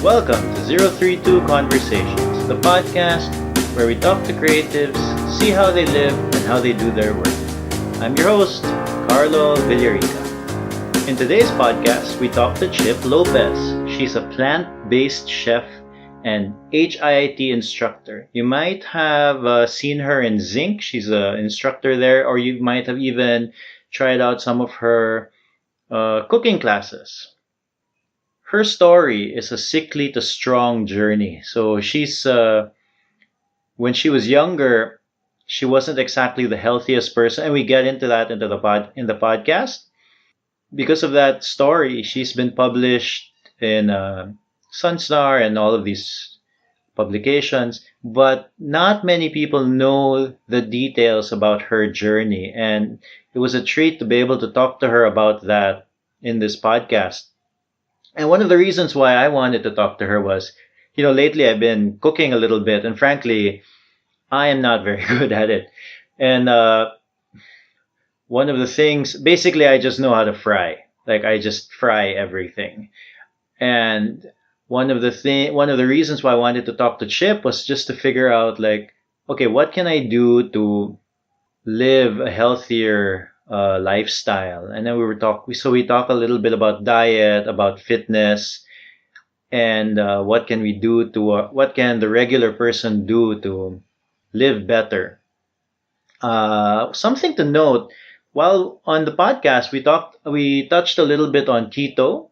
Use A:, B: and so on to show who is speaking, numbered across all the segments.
A: Welcome to 032 Conversations, the podcast where we talk to creatives, see how they live, and how they do their work. I'm your host, Carlo Villarica. In today's podcast, we talk to Chip Lopez. She's a plant-based chef and HIIT instructor. You might have seen her in Zinc. She's an instructor there, or you might have even tried out some of her cooking classes. Her story is a sickly to strong journey. So when she was younger, she wasn't exactly the healthiest person, and we get into that in the podcast. Because of that story, she's been published in Sunstar and all of these publications, but not many people know the details about her journey, and it was a treat to be able to talk to her about that in this podcast. And one of the reasons why I wanted to talk to her was, lately I've been cooking a little bit, and frankly, I am not very good at it. And one of the things, basically, I just know how to fry. Like I just fry everything. And one of the reasons why I wanted to talk to Chip was just to figure out, like, okay, what can I do to live a healthier lifestyle? And then we talk a little bit about diet, about fitness, and what can the regular person do to live better. Something to note, while on the podcast we touched a little bit on keto,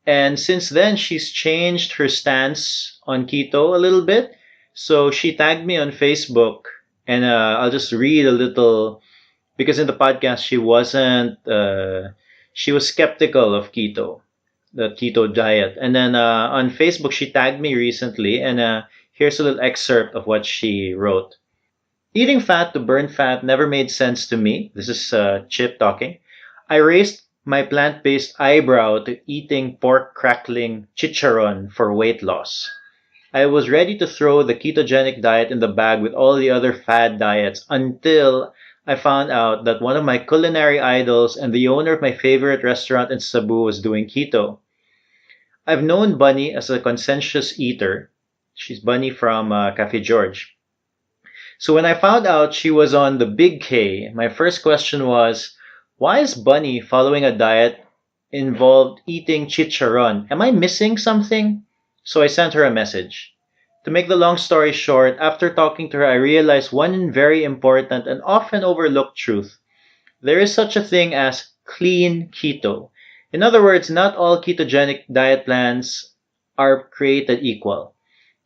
A: and since then she's changed her stance on keto a little bit. So she tagged me on Facebook, and I'll just read a little, because in the podcast she was skeptical of keto, the keto diet. And then on Facebook, she tagged me recently, and here's a little excerpt of what she wrote. Eating fat to burn fat never made sense to me. This is Chip talking. I raised my plant-based eyebrow to eating pork crackling chicharron for weight loss. I was ready to throw the ketogenic diet in the bag with all the other fad diets until I found out that one of my culinary idols and the owner of my favorite restaurant in Cebu was doing keto. I've known Bunny as a conscientious eater. She's Bunny from Cafe George. So when I found out she was on the Big K, my first question was, why is Bunny following a diet involved eating chicharron? Am I missing something? So I sent her a message. To make the long story short, after talking to her, I realized one very important and often overlooked truth. There is such a thing as clean keto. In other words, not all ketogenic diet plans are created equal.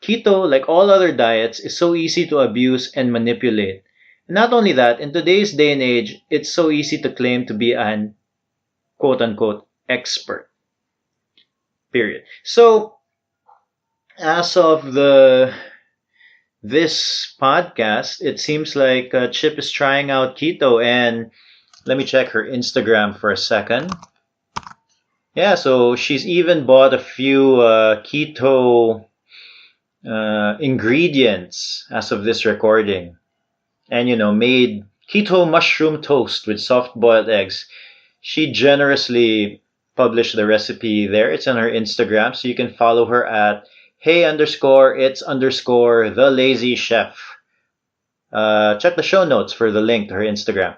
A: Keto, like all other diets, is so easy to abuse and manipulate. Not only that, in today's day and age, it's so easy to claim to be an quote-unquote expert. Period. So, as of this podcast, it seems like Chip is trying out keto, and let me check her Instagram for a second. Yeah, so she's even bought a few keto ingredients as of this recording, and made keto mushroom toast with soft boiled eggs. She generously published the recipe there. It's on her Instagram, so you can follow her at hey_it's_the lazy chef. Check the show notes for the link to her Instagram.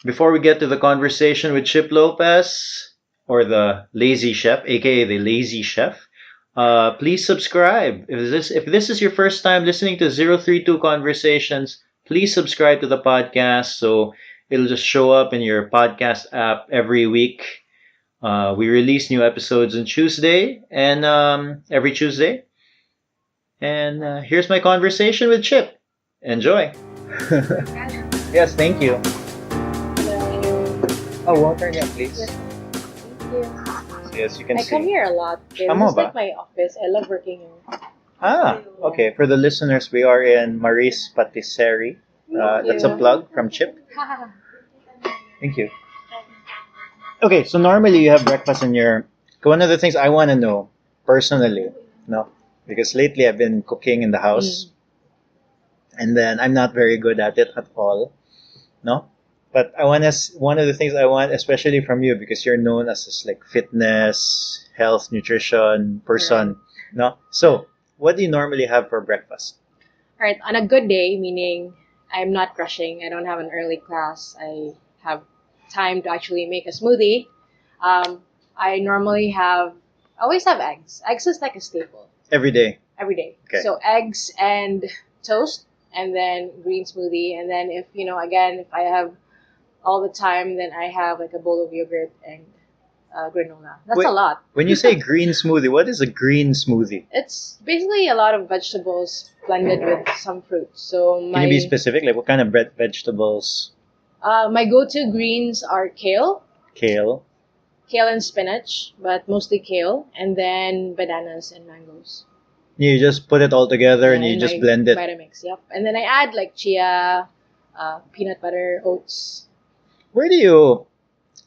A: Before we get to the conversation with Chip Lopez, or the lazy chef, aka the lazy chef, please subscribe. If this is your first time listening to 032 Conversations, please subscribe to the podcast so it'll just show up in your podcast app every week. We release new episodes on Tuesday, and every Tuesday. And here's my conversation with Chip. Enjoy. Yes, thank you.
B: Hello.
A: Oh, water niya, please.
B: Thank you.
A: Yes, you can
B: I
A: see.
B: come here a lot. This
A: Tama
B: is
A: ba?
B: like my office. I love working here.
A: Okay. For the listeners, we are in Marie's Patisserie. That's a plug from Chip. Thank you. Okay, so normally you have breakfast in your. One of the things I want to know personally, no, because lately I've been cooking in the house, and then I'm not very good at it at all, no. But one of the things I want, especially from you, because you're known as this like fitness, health, nutrition person, no? So, what do you normally have for breakfast?
B: All right, on a good day, meaning I'm not rushing, I don't have an early class, I have time to actually make a smoothie. I normally always have eggs. Eggs is like a staple
A: Every day.
B: every day.
A: Okay.
B: So eggs and toast, and then green smoothie, and then if again, if I have all the time, then I have like a bowl of yogurt and granola. That's
A: Wait,
B: a lot.
A: When you say green smoothie, what is a green smoothie?
B: It's basically a lot of vegetables blended with some fruits. So
A: Can you be specific? Like what kind of vegetables?
B: my go-to greens are kale,
A: Kale.
B: and spinach, but mostly kale, and then bananas and mangoes.
A: You just put it all together and
B: Yeah,
A: you
B: in
A: just
B: my
A: blend it.
B: Vitamix, yep. And then I add like chia, peanut butter, oats.
A: Where do you?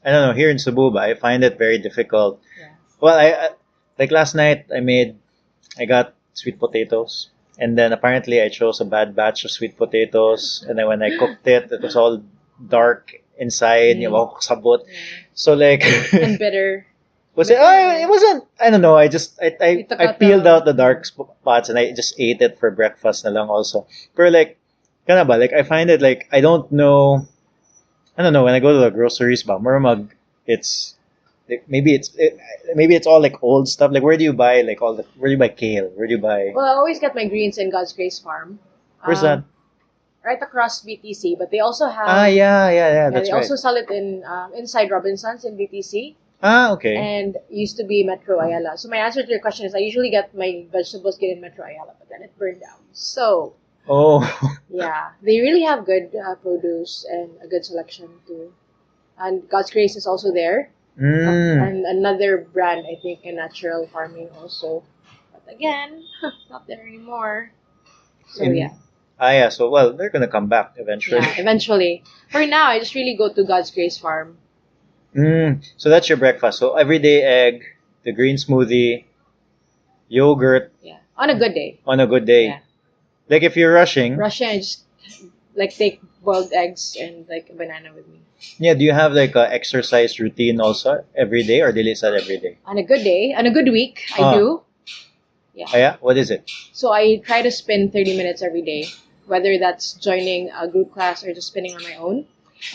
A: I don't know. Here in Cebu, but I find it very difficult.
B: Yeah.
A: Well, I like last night. I got sweet potatoes, and then apparently I chose a bad batch of sweet potatoes, and then when I cooked it, it was all dark inside.
B: Mm.
A: Sabot.
B: Yeah.
A: So like,
B: And bitter.
A: was it? Oh, it wasn't. I don't know. I just
B: You took
A: I
B: out
A: peeled
B: the-
A: out the dark spots and I just ate it for breakfast na lang also. But like, kana ba? Like I find it like I don't know. I don't know when I go to the groceries, but marumag, it's like, maybe it's all like old stuff. Like where do you buy like all the where do you buy kale? Where do you buy?
B: Well, I always get my greens in God's Grace Farm.
A: Where's that?
B: Right across BTC, but they also have.
A: Yeah. That's
B: they
A: right.
B: also sell it in inside Robinsons in BTC,
A: Okay.
B: and used to be Metro Ayala. So my answer to your question is I usually get my vegetables get in Metro Ayala, but then it burned down. So
A: Oh.
B: yeah, they really have good produce and a good selection too. And God's Grace is also there, and another brand I think in natural farming also. But again, not there anymore. So
A: In-
B: yeah.
A: Yeah. So well, they're gonna come back eventually.
B: Yeah, eventually. For now, I just really go to God's Grace Farm.
A: So that's your breakfast. So everyday egg, the green smoothie, yogurt
B: Yeah, on a good day.
A: on a good day.
B: Yeah.
A: Like if you're rushing,
B: I just like take boiled eggs and like a banana with me.
A: yeah, do you have like a exercise routine also every day or daily set every day?
B: On a good day, on a good week, I
A: Ah.
B: do.
A: Oh, yeah? What is it?
B: So I try to spin 30 minutes every day, whether that's joining a group class or just spinning on my own.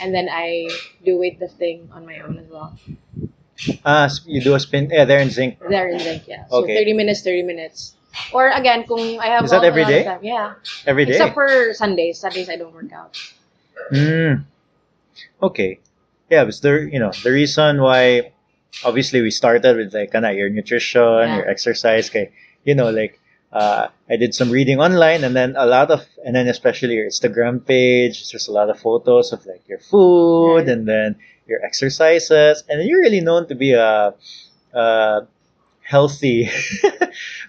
B: And then I do weightlifting on my own as well.
A: You do a spin. Yeah, there in zinc.
B: There in Zinc, yeah. So
A: Okay.
B: 30 minutes, 30 minutes. Or again, kung I have
A: Is that every
B: a lot
A: day?
B: of time, yeah.
A: Every day.
B: Except for Sundays. Sundays I don't work out.
A: Okay. Yeah, but the reason why obviously we started with like your nutrition,
B: Yeah.
A: your exercise, okay, like I did some reading online and then and then especially your Instagram page, there's a lot of photos of like your food
B: Right.
A: and then your exercises and you're really known to be a healthy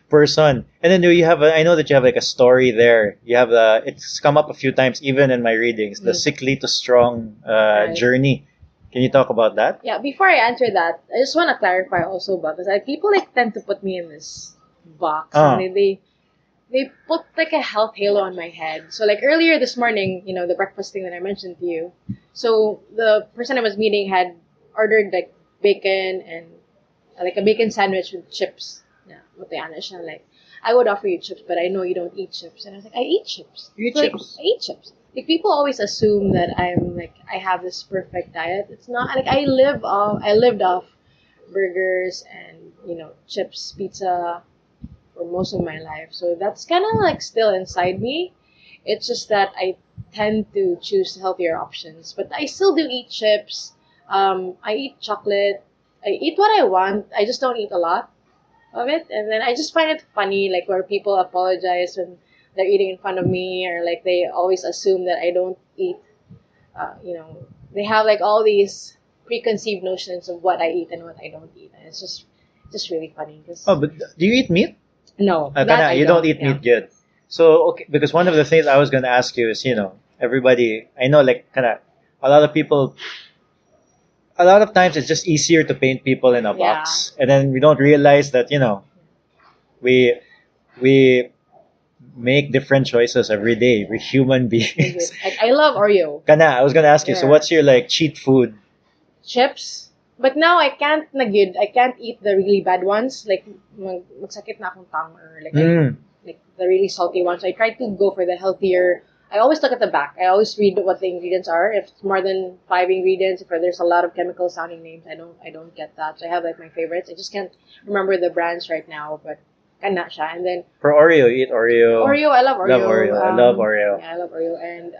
A: person. And then I know that you have like a story there. You have it's come up a few times even in my readings, the sickly to strong
B: Right.
A: journey. Can you talk about that?
B: Yeah, before I answer that, I just want to clarify also about this. Like, people like tend to put me in this box,
A: Ah.
B: and they put like a health halo on my head. So like earlier this morning, the breakfast thing that I mentioned to you. So the person I was meeting had ordered like bacon and like a bacon sandwich with chips. Yeah, what the honest, and like I would offer you chips, but I know you don't eat chips. And I was like, I eat chips.
A: You eat
B: So, like,
A: chips?
B: I eat chips. Like people always assume that I have this perfect diet. It's not like I lived off burgers and chips, pizza for most of my life. So that's kind of like still inside me. It's just that I tend to choose healthier options, but I still do eat chips. I eat chocolate. I eat what I want. I just don't eat a lot of it. And then I just find it funny, like where people apologize when they're eating in front of me, or like they always assume that I don't eat. They have like all these preconceived notions of what I eat and what I don't eat, and it's just really funny. Cause
A: Oh, but do you eat meat?
B: no, that
A: Kana,
B: I
A: you don't eat
B: yeah.
A: meat good. So okay, because one of the things I was gonna ask you is, everybody I know like a lot of people a lot of times it's just easier to paint people in a
B: Yeah.
A: box. And then we don't realize that, we we make different choices every day. We're human beings.
B: Like, I love Oreo
A: Kana, I was gonna ask you, so
B: Yeah.
A: what's your like cheat food?
B: chips. But now I can't na good. I can't eat the really bad ones. Like magsakit na akong tongue or like like the really salty ones. So I try to go for the healthier. I always look at the back. I always read what the ingredients are. If it's more than 5 ingredients, if there's a lot of chemical sounding names, I don't get that. So I have like my favorites. I just can't remember the brands right now, but kana siya. And then
A: For Oreo, eat Oreo.
B: Oreo, I love Oreo.
A: Love Oreo. I love Oreo.
B: Yeah, I love Oreo, and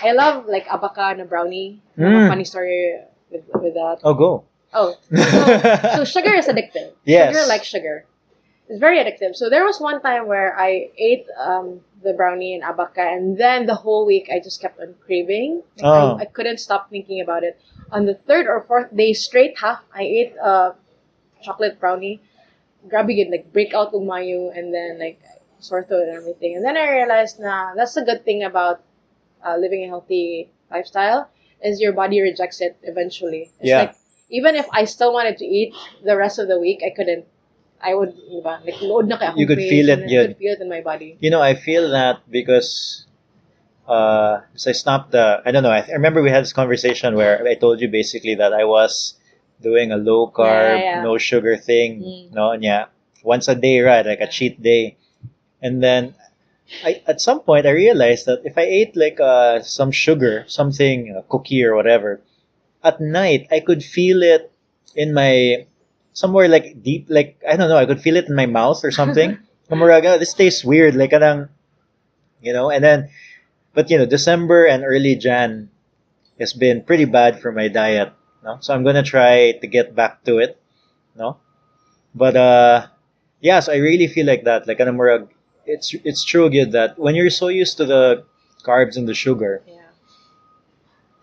B: I love like abaka na brownie. I have a funny story with that.
A: Oh, go.
B: Oh, so sugar is addictive.
A: Yes.
B: Sugar like sugar. It's very addictive. So there was one time where I ate the brownie and abaka, and then the whole week I just kept on craving. Like, I couldn't stop thinking about it. On the third or fourth day straight, I ate a chocolate brownie. Grabe yun, like break out umayo, and then like sore throat and everything. And then I realized that's the good thing about living a healthy lifestyle is your body rejects it eventually. It's like even if I still wanted to eat the rest of the week, I couldn't. I would, diba, like, load na kaya akong
A: You could
B: face,
A: feel it,
B: and I
A: yeah.
B: could feel it in my body.
A: You know, I feel that because I stopped I don't know, I remember we had this conversation where I told you basically that I was doing a low carb,
B: Yeah.
A: no sugar thing, no, and yeah, once a day, right, like a cheat day. And then at some point I realized that if I ate like some sugar, something, a cookie or whatever, at night I could feel it in my somewhere like deep, like I don't know, I could feel it in my mouth or something. Kumaraga, this tastes weird, like kadang, and then, but December and early Jan has been pretty bad for my diet, no? So I'm gonna try to get back to it, no? But yeah, so I really feel like that, like kadang murag, it's true good that when you're so used to the carbs and the sugar,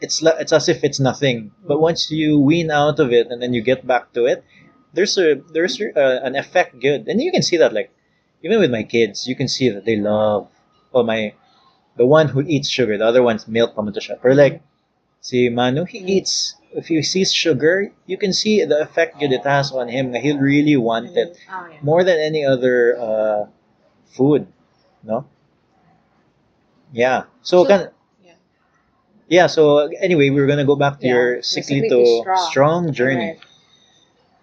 A: it's as if it's nothing. But once you wean out of it and then you get back to it, there's an effect good, and you can see that like even with my kids, you can see that they love. Well, the one who eats sugar, the other one's milk pamunto siya. Or like si Manu, he eats. If he sees sugar, you can see the effect good it has on him. He'll really want it more than any other food, no? Yeah. So can. Yeah, so anyway, we're gonna go back to your sickly to strong journey.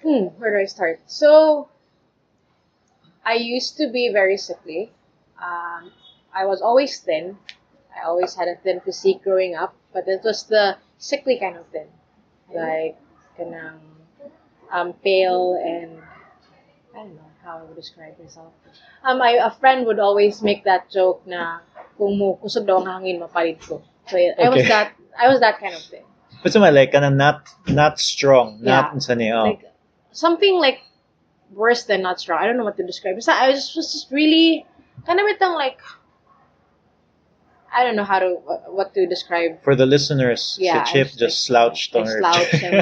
B: Right. Where do I start? So, I used to be very sickly. I was always thin. I always had a thin physique growing up, but it was the sickly kind of thin. Like, kanang, pale, and I don't know how I would describe myself. A friend would always make that joke na kung mo kusog daw ang hangin mapalit ko. So I was that kind of thing.
A: But like not strong, not
B: like something like worse than not strong. I don't know what to describe. So I was just really kind of like I don't know what to describe.
A: For the listeners, si Chip just slouched on her.
B: Slouched and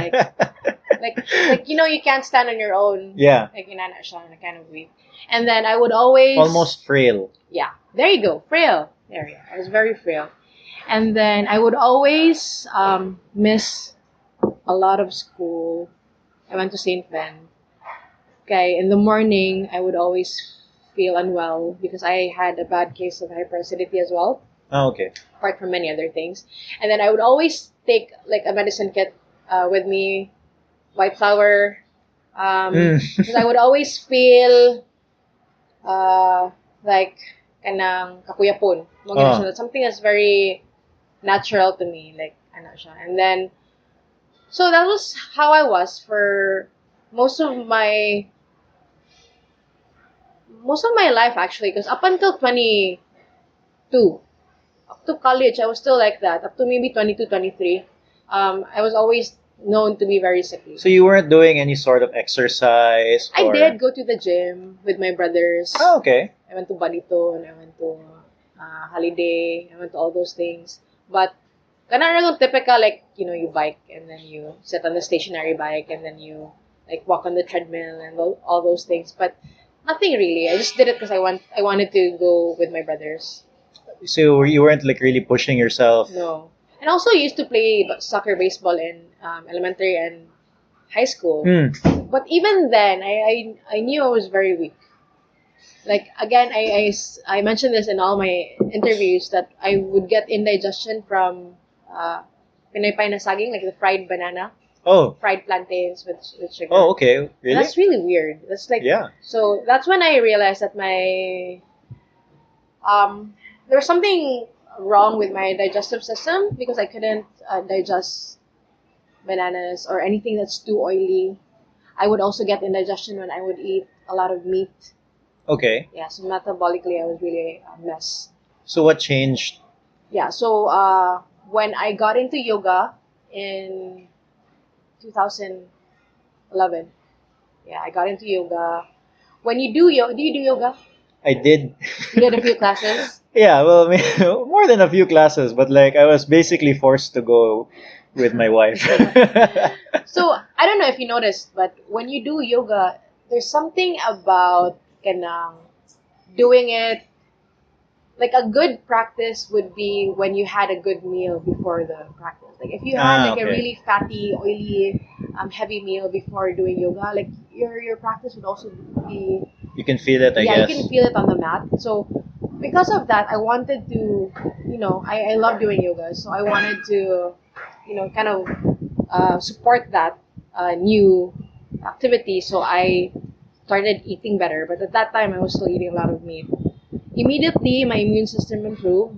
B: like you can't stand on your own.
A: Yeah.
B: Like inana siya na kind of weak. And then I would always
A: almost frail.
B: Yeah, there you go, frail. There you go. I was very frail. And then I would always miss a lot of school. I went to St. Ben. Okay, in the morning, I would always feel unwell because I had a bad case of hyperacidity as well.
A: Oh, okay.
B: Apart from many other things. And then I would always take like a medicine kit with me, white flour, because I would always feel like kanang kakuyapon. Something that's very natural to me, like ano siya. And then, so that was how I was for most of my life actually, because up until 22, up to college, I was still like that. Up to maybe 22, 23, I was always known to be very sickly.
A: So you weren't doing any sort of exercise?
B: I did go to the gym with my brothers.
A: Oh, okay.
B: I went to Balito and I went to Holiday. I went to all those things. But kanang typical, like, you bike and then you sit on the stationary bike and then you like walk on the treadmill and all those things. But nothing really. I just did it because I wanted to go with my brothers.
A: So you weren't like really pushing yourself?
B: No. And also I used to play soccer, baseball in elementary and high school. But even then, I knew I was very weak. Like, again, I mentioned this in all my interviews that I would get indigestion from pinaypay na saging, like the fried banana.
A: Oh,
B: fried plantains with sugar.
A: oh, okay.
B: And
A: Really?
B: that's really weird. That's like
A: Yeah.
B: so. That's when I realized that my there was something wrong with my digestive system because I couldn't digest bananas or anything that's too oily. I would also get indigestion when I would eat a lot of meat.
A: Okay.
B: Yeah, so metabolically I was really a mess.
A: So what changed?
B: Yeah, so when I got into yoga in 2011, yeah, I got into yoga. When you do yoga, do you do yoga?
A: I did.
B: You did a few classes.
A: Yeah, well, I mean, more than a few classes, but like I was basically forced to go with my wife.
B: So I don't know if you noticed, but when you do yoga, there's something about kanang doing it. Like a good practice would be when you had a good meal before the practice. Like if you had like a
A: Okay.
B: really fatty, oily, heavy meal before doing yoga, like your practice would also be
A: You can feel it, I
B: yeah, you
A: guess.
B: can feel it on the mat. So because of that, I wanted to, I love doing yoga, so I wanted to, kind of support that new activity. So I started eating better, but at that time I was still eating a lot of meat. Immediately, my immune system improved.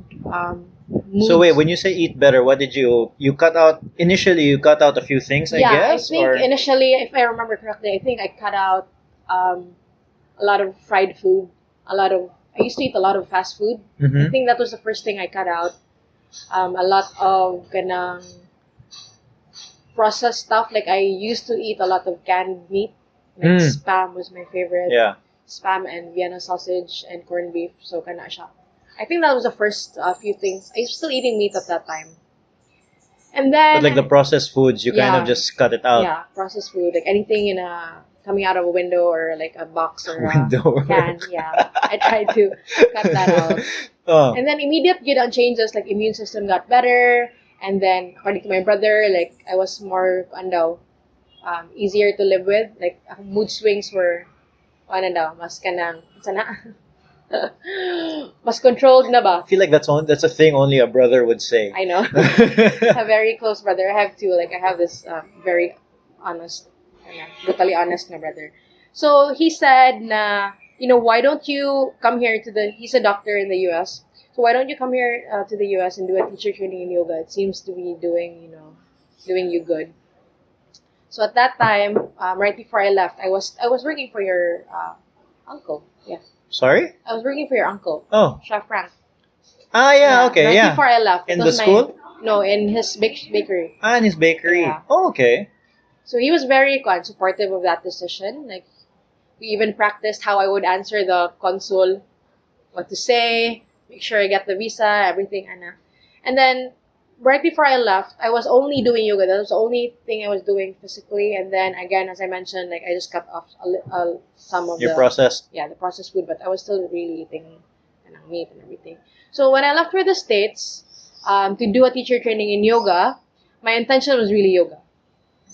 A: So wait,
B: Moods.
A: when you say eat better, what did you cut out? Initially, you cut out a few things, I
B: Yeah, I
A: guess,
B: think
A: or
B: initially, if I remember correctly, I think I cut out a lot of fried food, a lot of. I used to eat a lot of fast food. I
A: Mhm.
B: think that was the first thing I cut out. A lot of ganang processed stuff. Like I used to eat a lot of canned meat. Like
A: Mm.
B: spam was my favorite.
A: Yeah.
B: Spam and Vienna sausage and corned beef. So kana siya. I think that was the first few things. I was still eating meat at that time. And
A: But like the
B: then
A: processed foods, you kind of
B: yeah,
A: just cut it out.
B: yeah, processed food, like anything in a coming out of a window or like a box or a
A: Window.
B: can. Yeah, I tried to cut that out.
A: Oh.
B: And then immediate good on changes, like immune system got better. And then according to my brother, like I was more easier to live with. Like mood swings were mas kanang sana mas controlled na ba?
A: I feel like that's a thing only a brother would say.
B: I know. A very close brother. I have two. Like I have this very honest, brutally honest na brother. So he said na, why don't you come here to the, he's a doctor in the US. So why don't you come here to the US and do a teacher training in yoga? It seems to be doing you good. So at that time, right before I left, I was working for your uncle. Yeah,
A: Sorry?
B: I was working for your uncle,
A: Oh.
B: Chef Frank.
A: Ah, yeah,
B: Yeah,
A: okay,
B: right
A: yeah.
B: before I left. It
A: In the
B: was my
A: school?
B: no, in his bakery.
A: Ah, in his bakery.
B: Yeah.
A: Oh, okay.
B: So he was very supportive of that decision. Like we even practiced how I would answer the consul, what to say, make sure I get the visa, everything, and then right before I left, I was only doing yoga. That was the only thing I was doing physically. And then again, as I mentioned, like I just cut off some of
A: Your
B: the
A: processed.
B: the processed food, but I was still really eating meat and everything. So when I left for the States to do a teacher training in yoga, my intention was really yoga.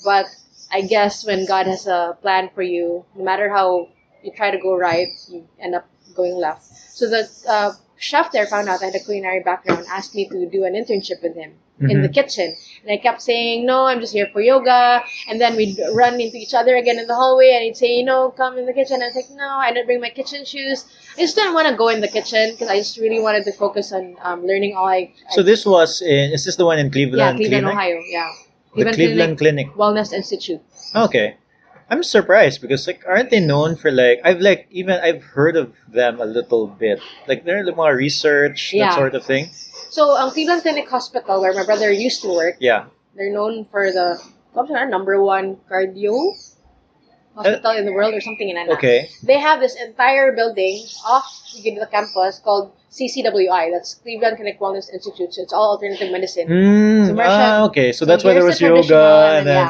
B: But I guess when God has a plan for you, no matter how you try to go right, you end up going left. So the chef there found out I had a culinary background, asked me to do an internship with him in the kitchen. And I kept saying, no, I'm just here for yoga. And then we'd run into each other again in the hallway and he'd say, come in the kitchen. I was like, no, I didn't bring my kitchen shoes. I just didn't want to go in the kitchen because I just really wanted to focus on learning all
A: So this was is this the one in Cleveland?
B: yeah, Cleveland,
A: Clinic?
B: Ohio. Yeah.
A: The Cleveland Clinic.
B: Wellness Institute.
A: Okay. I'm surprised because like aren't they known for like I've heard of them a little bit. Like they're the more research, that
B: Yeah.
A: sort of thing.
B: So, Cleveland Clinic Hospital, where my brother used to work,
A: Yeah.
B: they're known for the number one cardio hospital in the world or something in that.
A: Okay.
B: They have this entire building off the campus called CCWI. That's Cleveland Clinic Wellness Institute. So it's all alternative medicine. So
A: Okay. So that's why there
B: here's
A: was
B: the traditional,
A: yoga
B: and then,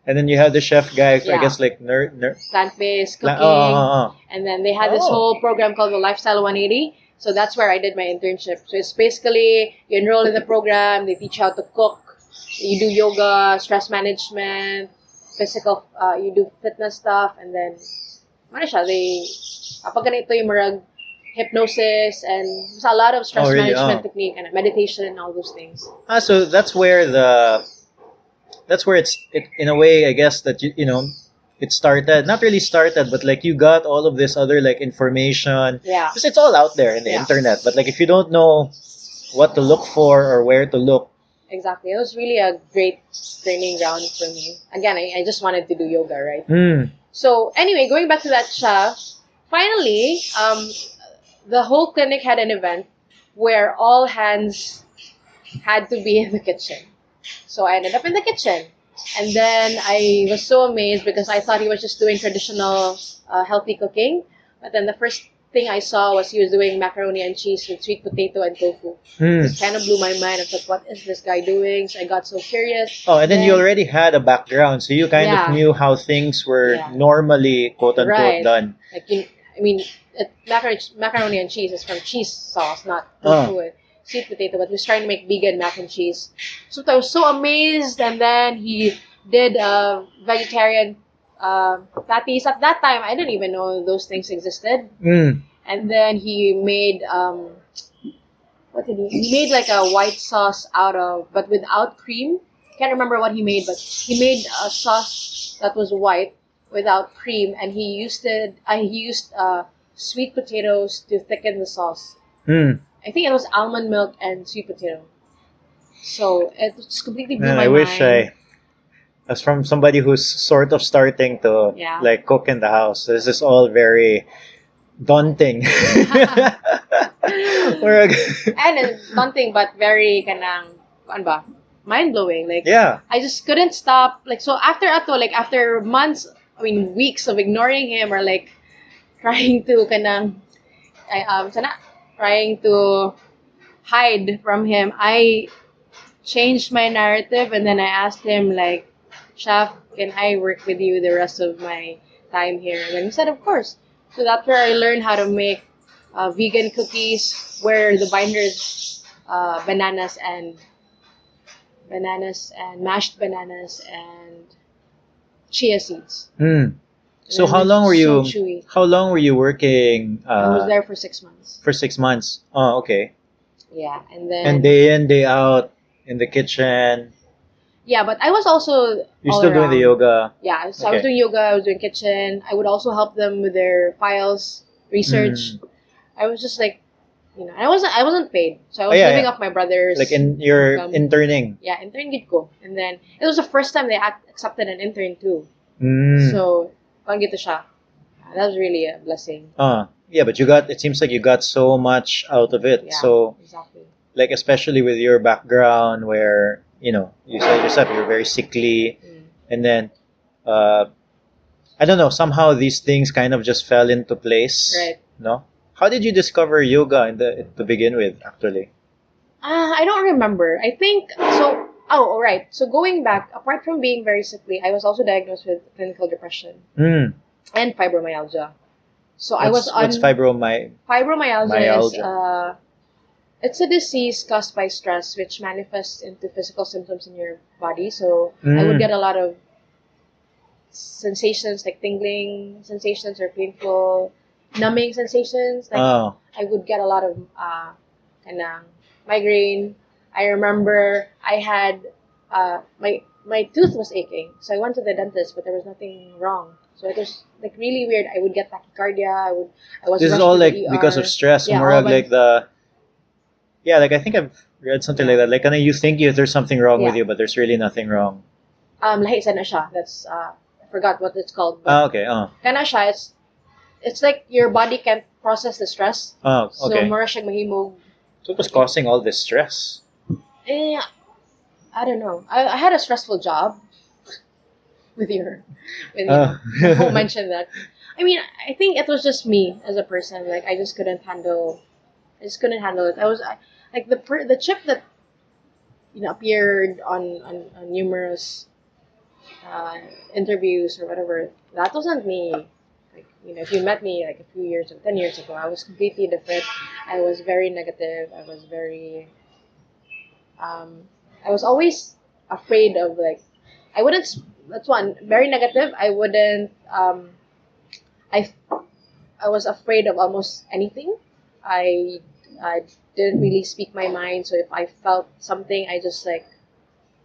A: and then you have the chef guy, I
B: Yeah.
A: guess like
B: plant-based cooking.
A: Oh.
B: And then they had this
A: Oh.
B: whole program called the Lifestyle 180. So that's where I did my internship. So it's basically you enroll in the program, they teach you how to cook, you do yoga, stress management, physical, you do fitness stuff, and then ano siya, kapag ganito yung marag hypnosis and a lot of stress
A: Oh, really?
B: management
A: Oh.
B: technique and meditation and all those things.
A: So that's where that's where it in a way I guess that you know it started, not really started, but like you got all of this other like information
B: Yeah.
A: because it's all out there in the
B: Yeah.
A: internet, but like if you don't know what to look for or where to look.
B: Exactly. It was really a great training ground for me. Again, I just wanted to do yoga, right?
A: Mm.
B: So anyway, going back to that siya, finally, the whole clinic had an event where all hands had to be in the kitchen. So I ended up in the kitchen. And then I was so amazed because I thought he was just doing traditional healthy cooking. But then the first thing I saw was he was doing macaroni and cheese with sweet potato and tofu.
A: Mm.
B: It kind of blew my mind. I was like, what is this guy doing? So I got so curious.
A: Oh, and then you already had a background, so you kind of
B: Yeah.
A: knew how things were
B: Yeah.
A: normally quote unquote
B: Right.
A: done.
B: Like I mean, macaroni and cheese is from cheese sauce, not
A: Oh.
B: tofu and sweet potato. But he was trying to make vegan mac and cheese. So I was so amazed. And then he did vegetarian patties. At that time, I didn't even know those things existed.
A: Mm.
B: And then he made what did he? He made like a white sauce out of, but without cream. Can't remember what he made, but he made a sauce that was white without cream, and he used it. He used sweet potatoes to thicken the sauce.
A: Mm.
B: I think it was almond milk and sweet potato. So it just completely blew
A: Man,
B: my
A: I wish
B: mind.
A: as from somebody who's sort of starting to
B: Yeah.
A: like cook in the house. This is all very daunting. Or-
B: And it's daunting, but very kanang, ano ba? Mind blowing. Like
A: yeah.
B: I just couldn't stop. Like so after ato, like after months, I mean weeks of ignoring him or like trying to kanang, trying to hide from him. I changed my narrative and then I asked him like, Chef, can I work with you the rest of my time here? And then he said, of course. So that's where I learned how to make vegan cookies where the binder is bananas and mashed bananas and chia seeds.
A: Mm. So
B: And then it's so chewy.
A: how long were you working
B: I was there for 6 months.
A: for 6 months? Oh, okay.
B: Yeah, and then
A: And day in, day out in the kitchen.
B: yeah, but I was also
A: You're
B: all
A: still doing the
B: around.
A: yoga.
B: Yeah, so I
A: Okay.
B: was doing yoga, I was doing kitchen. I would also help them with their files, research.
A: Mm.
B: I was just like, I wasn't paid, so I
A: Oh,
B: was
A: yeah,
B: living
A: yeah.
B: off my brother's
A: Like in your
B: income.
A: interning.
B: Yeah, intern gid ko, and then it was the first time they accepted an intern too.
A: Mm.
B: So, pagito siya. That was really a blessing.
A: Yeah, but it seems like you got so much out of it.
B: Yeah,
A: So,
B: exactly.
A: like, especially with your background where, you said yourself you're very sickly, and then, I don't know, somehow these things kind of just fell into place.
B: Right.
A: No? How did you discover yoga to begin with, actually?
B: I don't remember. I think so. Oh, all right. So going back, apart from being very sickly, I was also diagnosed with clinical depression
A: Mm.
B: and fibromyalgia. So I was on
A: What's fibromyalgia?
B: fibromyalgia is it's a disease caused by stress which manifests into physical symptoms in your body. So I would get a lot of sensations like tingling sensations or painful numbing sensations. Like
A: Oh.
B: I would get a lot of kanang migraine. I remember I had my tooth was aching, so I went to the dentist, but there was nothing wrong. So it was like really weird. I would get tachycardia. I was
A: This is
B: rushed
A: all
B: to the
A: like
B: ER.
A: because of stress.
B: Yeah,
A: More
B: all
A: of
B: by-
A: like like I think I've read something like that. Like, you think there's something wrong with
B: Yeah.
A: you, but there's really nothing wrong.
B: lahi sa na siya. That's I forgot what it's called. But
A: Oh, okay. Oh.
B: kana siya, it's like your body can't process the stress.
A: Oh,
B: So
A: okay.
B: mura siyang mahimog.
A: So it was causing all this stress.
B: Eh, I don't know. I had a stressful job with don't mention that. I mean, I think it was just me as a person. Like I just couldn't handle it. Like the chip that appeared on numerous interviews or whatever. That wasn't me. Like if you met me like a few years or 10 years ago, I was completely different. I was very negative. I was very I was always afraid of like I wouldn't. That's one very negative. I wouldn't. I I was afraid of almost anything. I didn't really speak my mind. So if I felt something, I just like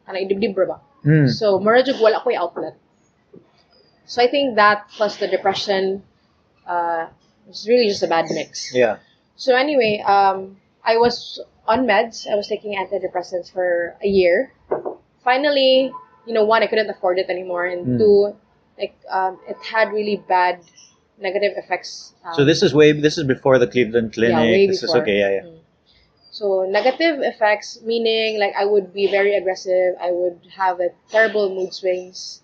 B: dibdib ba?
A: Mm.
B: So, mura jud wala ko'y outlet. So, I think that plus the depression, it's really just a bad mix.
A: Yeah.
B: So, anyway, I was on meds. I was taking antidepressants for a year. Finally, one, I couldn't afford it anymore, and two, like, it had really bad negative effects.
A: So this is before the Cleveland Clinic.
B: Yeah, way
A: this
B: before.
A: is okay. Yeah.
B: So negative effects, meaning like I would be very aggressive. I would have like terrible mood swings.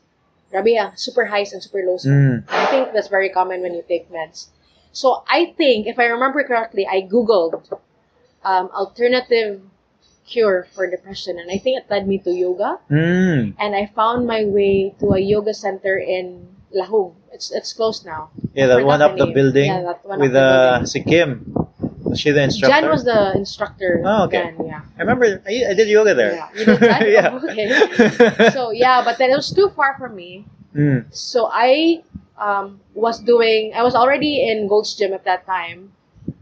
B: Grabe super highs and super lows. I think that's very common when you take meds. So I think, if I remember correctly, I Googled alternative cure for depression, and I think it led me to yoga. And I found my way to a yoga center in Lahug. It's closed now.
A: Yeah, that one up the building.
B: Yeah, that one
A: with
B: up the building.
A: si Kim. Was she the instructor?
B: Jan was the instructor.
A: Oh, okay.
B: Then, yeah.
A: I remember I did yoga there.
B: Yeah, you did that?
A: Yeah.
B: Oh, okay. So yeah, but then it was too far from me. So I I was already in Gold's Gym at that time,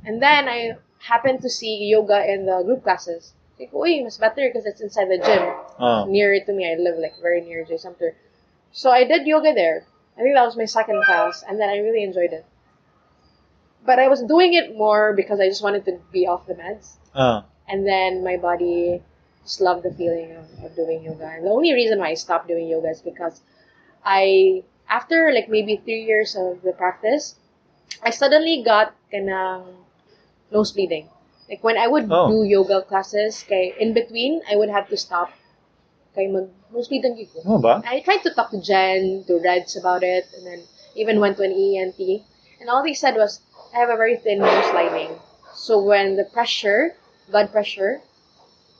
B: and then I happened to see yoga in the group classes. Like, uy, mas better because it's inside the gym.
A: Oh.
B: Near to me. I live like very near J Sumter. So I did yoga there. I think that was my second class, and then I really enjoyed it. But I was doing it more because I just wanted to be off the meds. And then my body just loved the feeling of doing yoga. And the only reason why I stopped doing yoga is because after like maybe 3 years of the practice, I suddenly got nose bleeding. Like when I would do yoga classes, in between, I would have to stop. Nose bleeding ko.
A: Oh, ba?
B: I tried to talk to Jen, to Reds about it, and then even went to an ENT. And all they said was, I have a very thin nose lining. So when the blood pressure,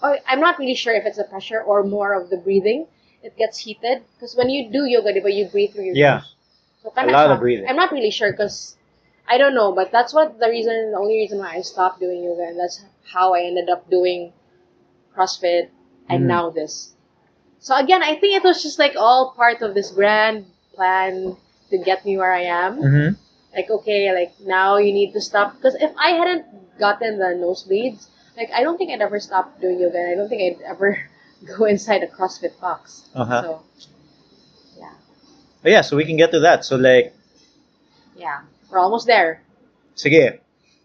B: I'm not really sure if it's the pressure or more of the breathing, it gets heated. Because when you do yoga, you breathe through your nose. So
A: a lot of breathing.
B: I'm not really sure because I don't know, but that's the only reason why I stopped doing yoga, and that's how I ended up doing CrossFit and now this. So again, I think it was just like all part of this grand plan to get me where I am. Like, okay, like now you need to stop. Because if I hadn't gotten the nosebleeds, like I don't think I'd ever stop doing yoga, and I don't think I'd ever go inside a CrossFit box. So, yeah.
A: But yeah, so we can get to that. So like,
B: yeah, we're almost there.
A: Sige,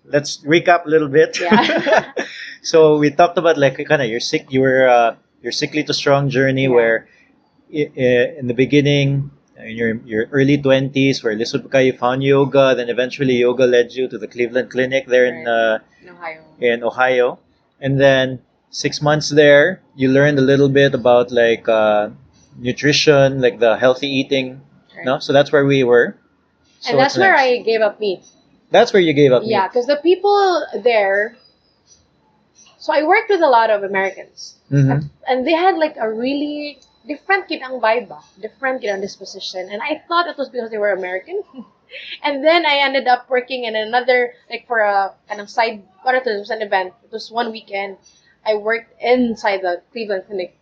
A: let's recap a little bit.
B: Yeah.
A: So we talked about like kind of your sickly to strong journey where in the beginning, in your early 20s, where lisod ka, you found yoga, then eventually yoga led you to the Cleveland Clinic there in Ohio. And then 6 months there, you learned a little bit about like nutrition, like the healthy eating. No? So that's where we were. So
B: and that's where I gave up meat.
A: That's where you gave up meat.
B: Yeah, because the people there, so I worked with a lot of Americans. And they had like a really different kinang vibe, different kinang disposition. And I thought it was because they were American. And then I ended up working in another, like for a kind of side, it was an event. It was one weekend. I worked inside the Cleveland Clinic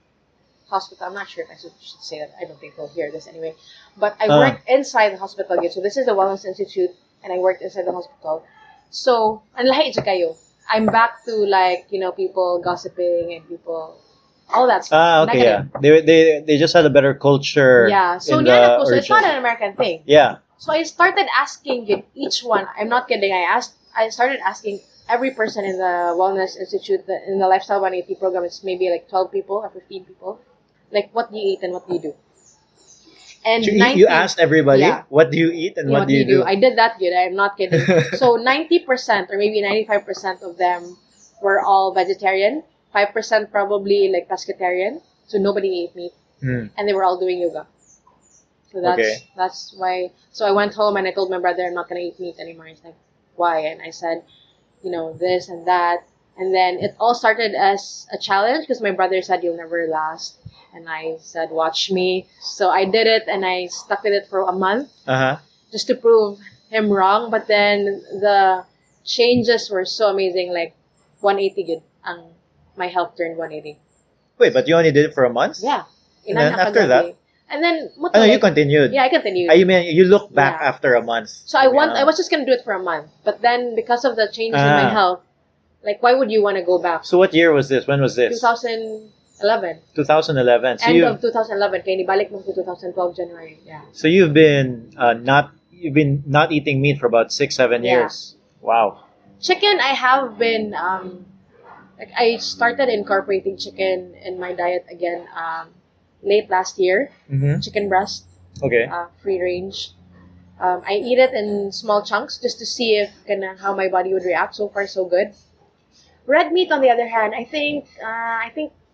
B: hospital. I'm not sure if I should say that. I don't think they'll hear this anyway. But I worked inside the hospital. So this is the Wellness Institute, and I worked inside the hospital. So, ang lahi dyan kayo. I'm back to like, people gossiping and people, all that stuff.
A: Okay,
B: negative.
A: yeah. They just had a better culture.
B: Yeah. So, so it's not an American thing.
A: Yeah.
B: So I started asking each one. I'm not kidding. I started asking every person in the Wellness Institute, in the Lifestyle 180 program. It's maybe like 12 people or 15 people. Like, what do you eat and what do you do? And
A: so you asked everybody, what do you eat and what do you do?
B: I did that good. I'm not kidding. So 90% or maybe 95% of them were all vegetarian. 5% probably like pescatarian. So nobody ate meat. And they were all doing yoga. So that's why. So I went home and I told my brother I'm not going to eat meat anymore. He's like, why? And I said, this and that. And then it all started as a challenge because my brother said you'll never last. And I said, watch me. So I did it and I stuck with it for a month just to prove him wrong. But then the changes were so amazing, like 180 good. My health turned 180.
A: Wait, but you only did it for a month?
B: Yeah.
A: And then after that?
B: And then,
A: no, you continued.
B: Yeah, I continued.
A: You mean you look back after a month?
B: So I was just gonna do it for a month, but then because of the changes in my health, like why would you want to go back?
A: So what year was this? When was this?
B: 2000. 11.
A: 2011. So
B: End
A: you
B: of 2011. Kaya nibalik mo to 2012 January. Yeah.
A: so you've been not eating meat for about 6 7
B: Yeah.
A: years. Wow.
B: Chicken, I have been like I started incorporating chicken in my diet again late last year.
A: Mm-hmm.
B: Chicken breast,
A: Okay.
B: free range. I eat it in small chunks just to see if how my body would react. So far, so good. Red meat, on the other hand, I think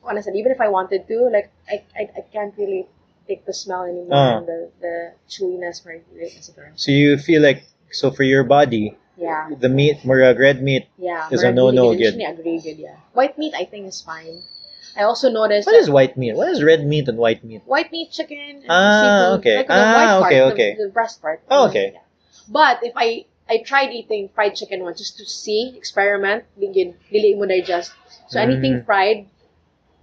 B: honestly, even if I wanted to, like I can't really take the smell anymore and the chewiness for it.
A: So you feel like so for your body,
B: Yeah.
A: the meat, more red meat
B: Yeah,
A: is a
B: red meat,
A: no
B: good.
A: good.
B: Agree, good, yeah. White meat, I think, is fine. I also noticed
A: What
B: that
A: is white meat? What is red meat and white meat?
B: white meat, chicken, and
A: Ah,
B: seafood,
A: okay.
B: like the white part,
A: Okay.
B: the breast part.
A: Oh, okay.
B: Yeah. But if I tried eating fried chicken once just to see, experiment, begin, dili mo digest. So anything
A: Mm.
B: fried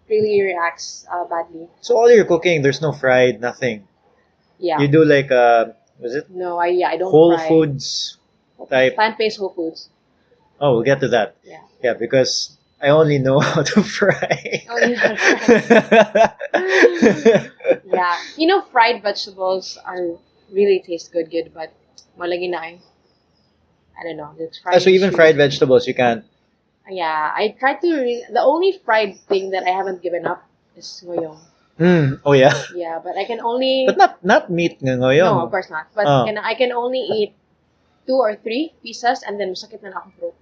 B: really reacts badly.
A: So all your cooking, there's no fried, nothing.
B: Yeah.
A: You do like was it
B: No, I don't
A: Whole
B: fry.
A: Foods type?
B: Plant-based whole foods.
A: Oh, we'll get to that.
B: Yeah.
A: Yeah, because I only know how to fry.
B: Only how to Yeah. Fried vegetables are really taste good, but malagi na I don't know. It's fried.
A: So even fried vegetables, you can't.
B: Yeah, I tried to. The only fried thing that I haven't given up is ngoyong.
A: Oh yeah.
B: Yeah, but I can only.
A: But not meat ng ngoyong.
B: No, of course not. But I can only eat 2 or 3 pieces and then masakit na akong throat.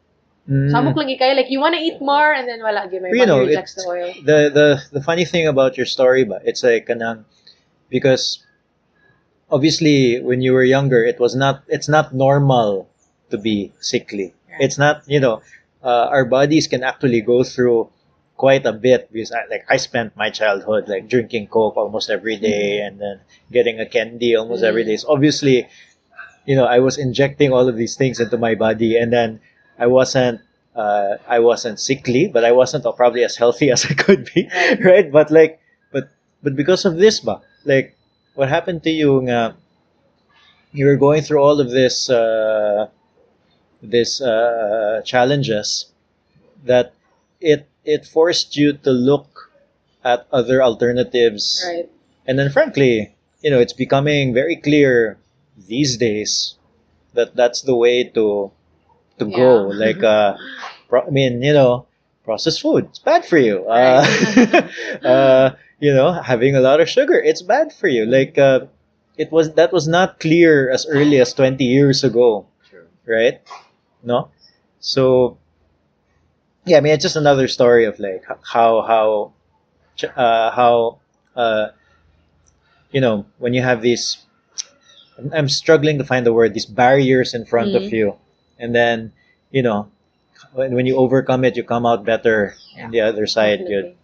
B: Samok lagi kayo, like you wanna eat more and then wala, my body rejects the oil.
A: The funny thing about your story, but it's like kanang because obviously when you were younger, it's not normal to be sickly.
B: Right.
A: It's not our bodies can actually go through quite a bit because I spent my childhood like drinking Coke almost every day and then getting a candy almost every day. So obviously, I was injecting all of these things into my body, and then I wasn't sickly, but I wasn't probably as healthy as I could be, right? But because of this, like, what happened to you? You were going through all of this challenges that it forced you to look at other alternatives,
B: Right.
A: and then frankly, it's becoming very clear these days that that's the way to go.
B: Yeah.
A: Like, I mean, processed food, it's bad for you.
B: Right.
A: Having a lot of sugar, it's bad for you. Like, that was not clear as early as 20 years ago,
B: True.
A: right? No, so yeah, I mean, it's just another story of like how when you have these, I'm struggling to find the word, these barriers in front of you, and then you know when you overcome it, you come out better on the other side.
B: Definitely.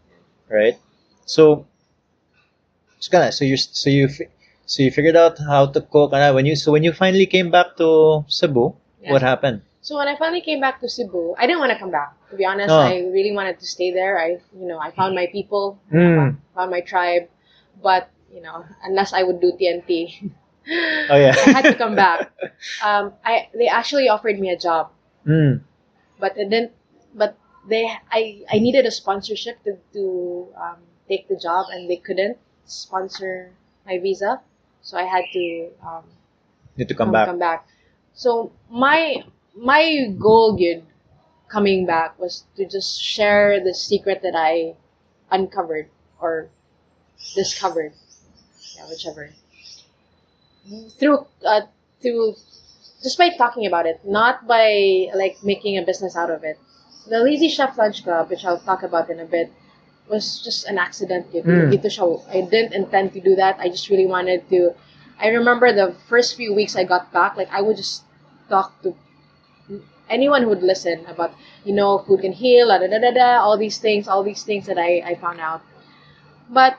A: Good, right? So it's kind of so you figured out how to cook. And when you finally came back to Cebu, what happened?
B: So when I finally came back to Cebu, I didn't want to come back. To be honest,
A: Oh.
B: I really wanted to stay there. I found my people, found my tribe, but unless I would do TNT,
A: Oh yeah,
B: I had to come back. They actually offered me a job, but it didn't. But I needed a sponsorship to take the job, and they couldn't sponsor my visa, so I had to
A: need to come back.
B: come back. So my goal, good, coming back was to just share the secret that I uncovered or discovered, whichever, through just by talking about it, not by like making a business out of it. The Lazy Chef Lunch Club, which I'll talk about in a bit, was just an accident. Dito siya. I didn't intend to do that. I just really wanted to. I remember the first few weeks I got back, like I would just talk to anyone who would listen about, food can heal, all these things that I found out. But,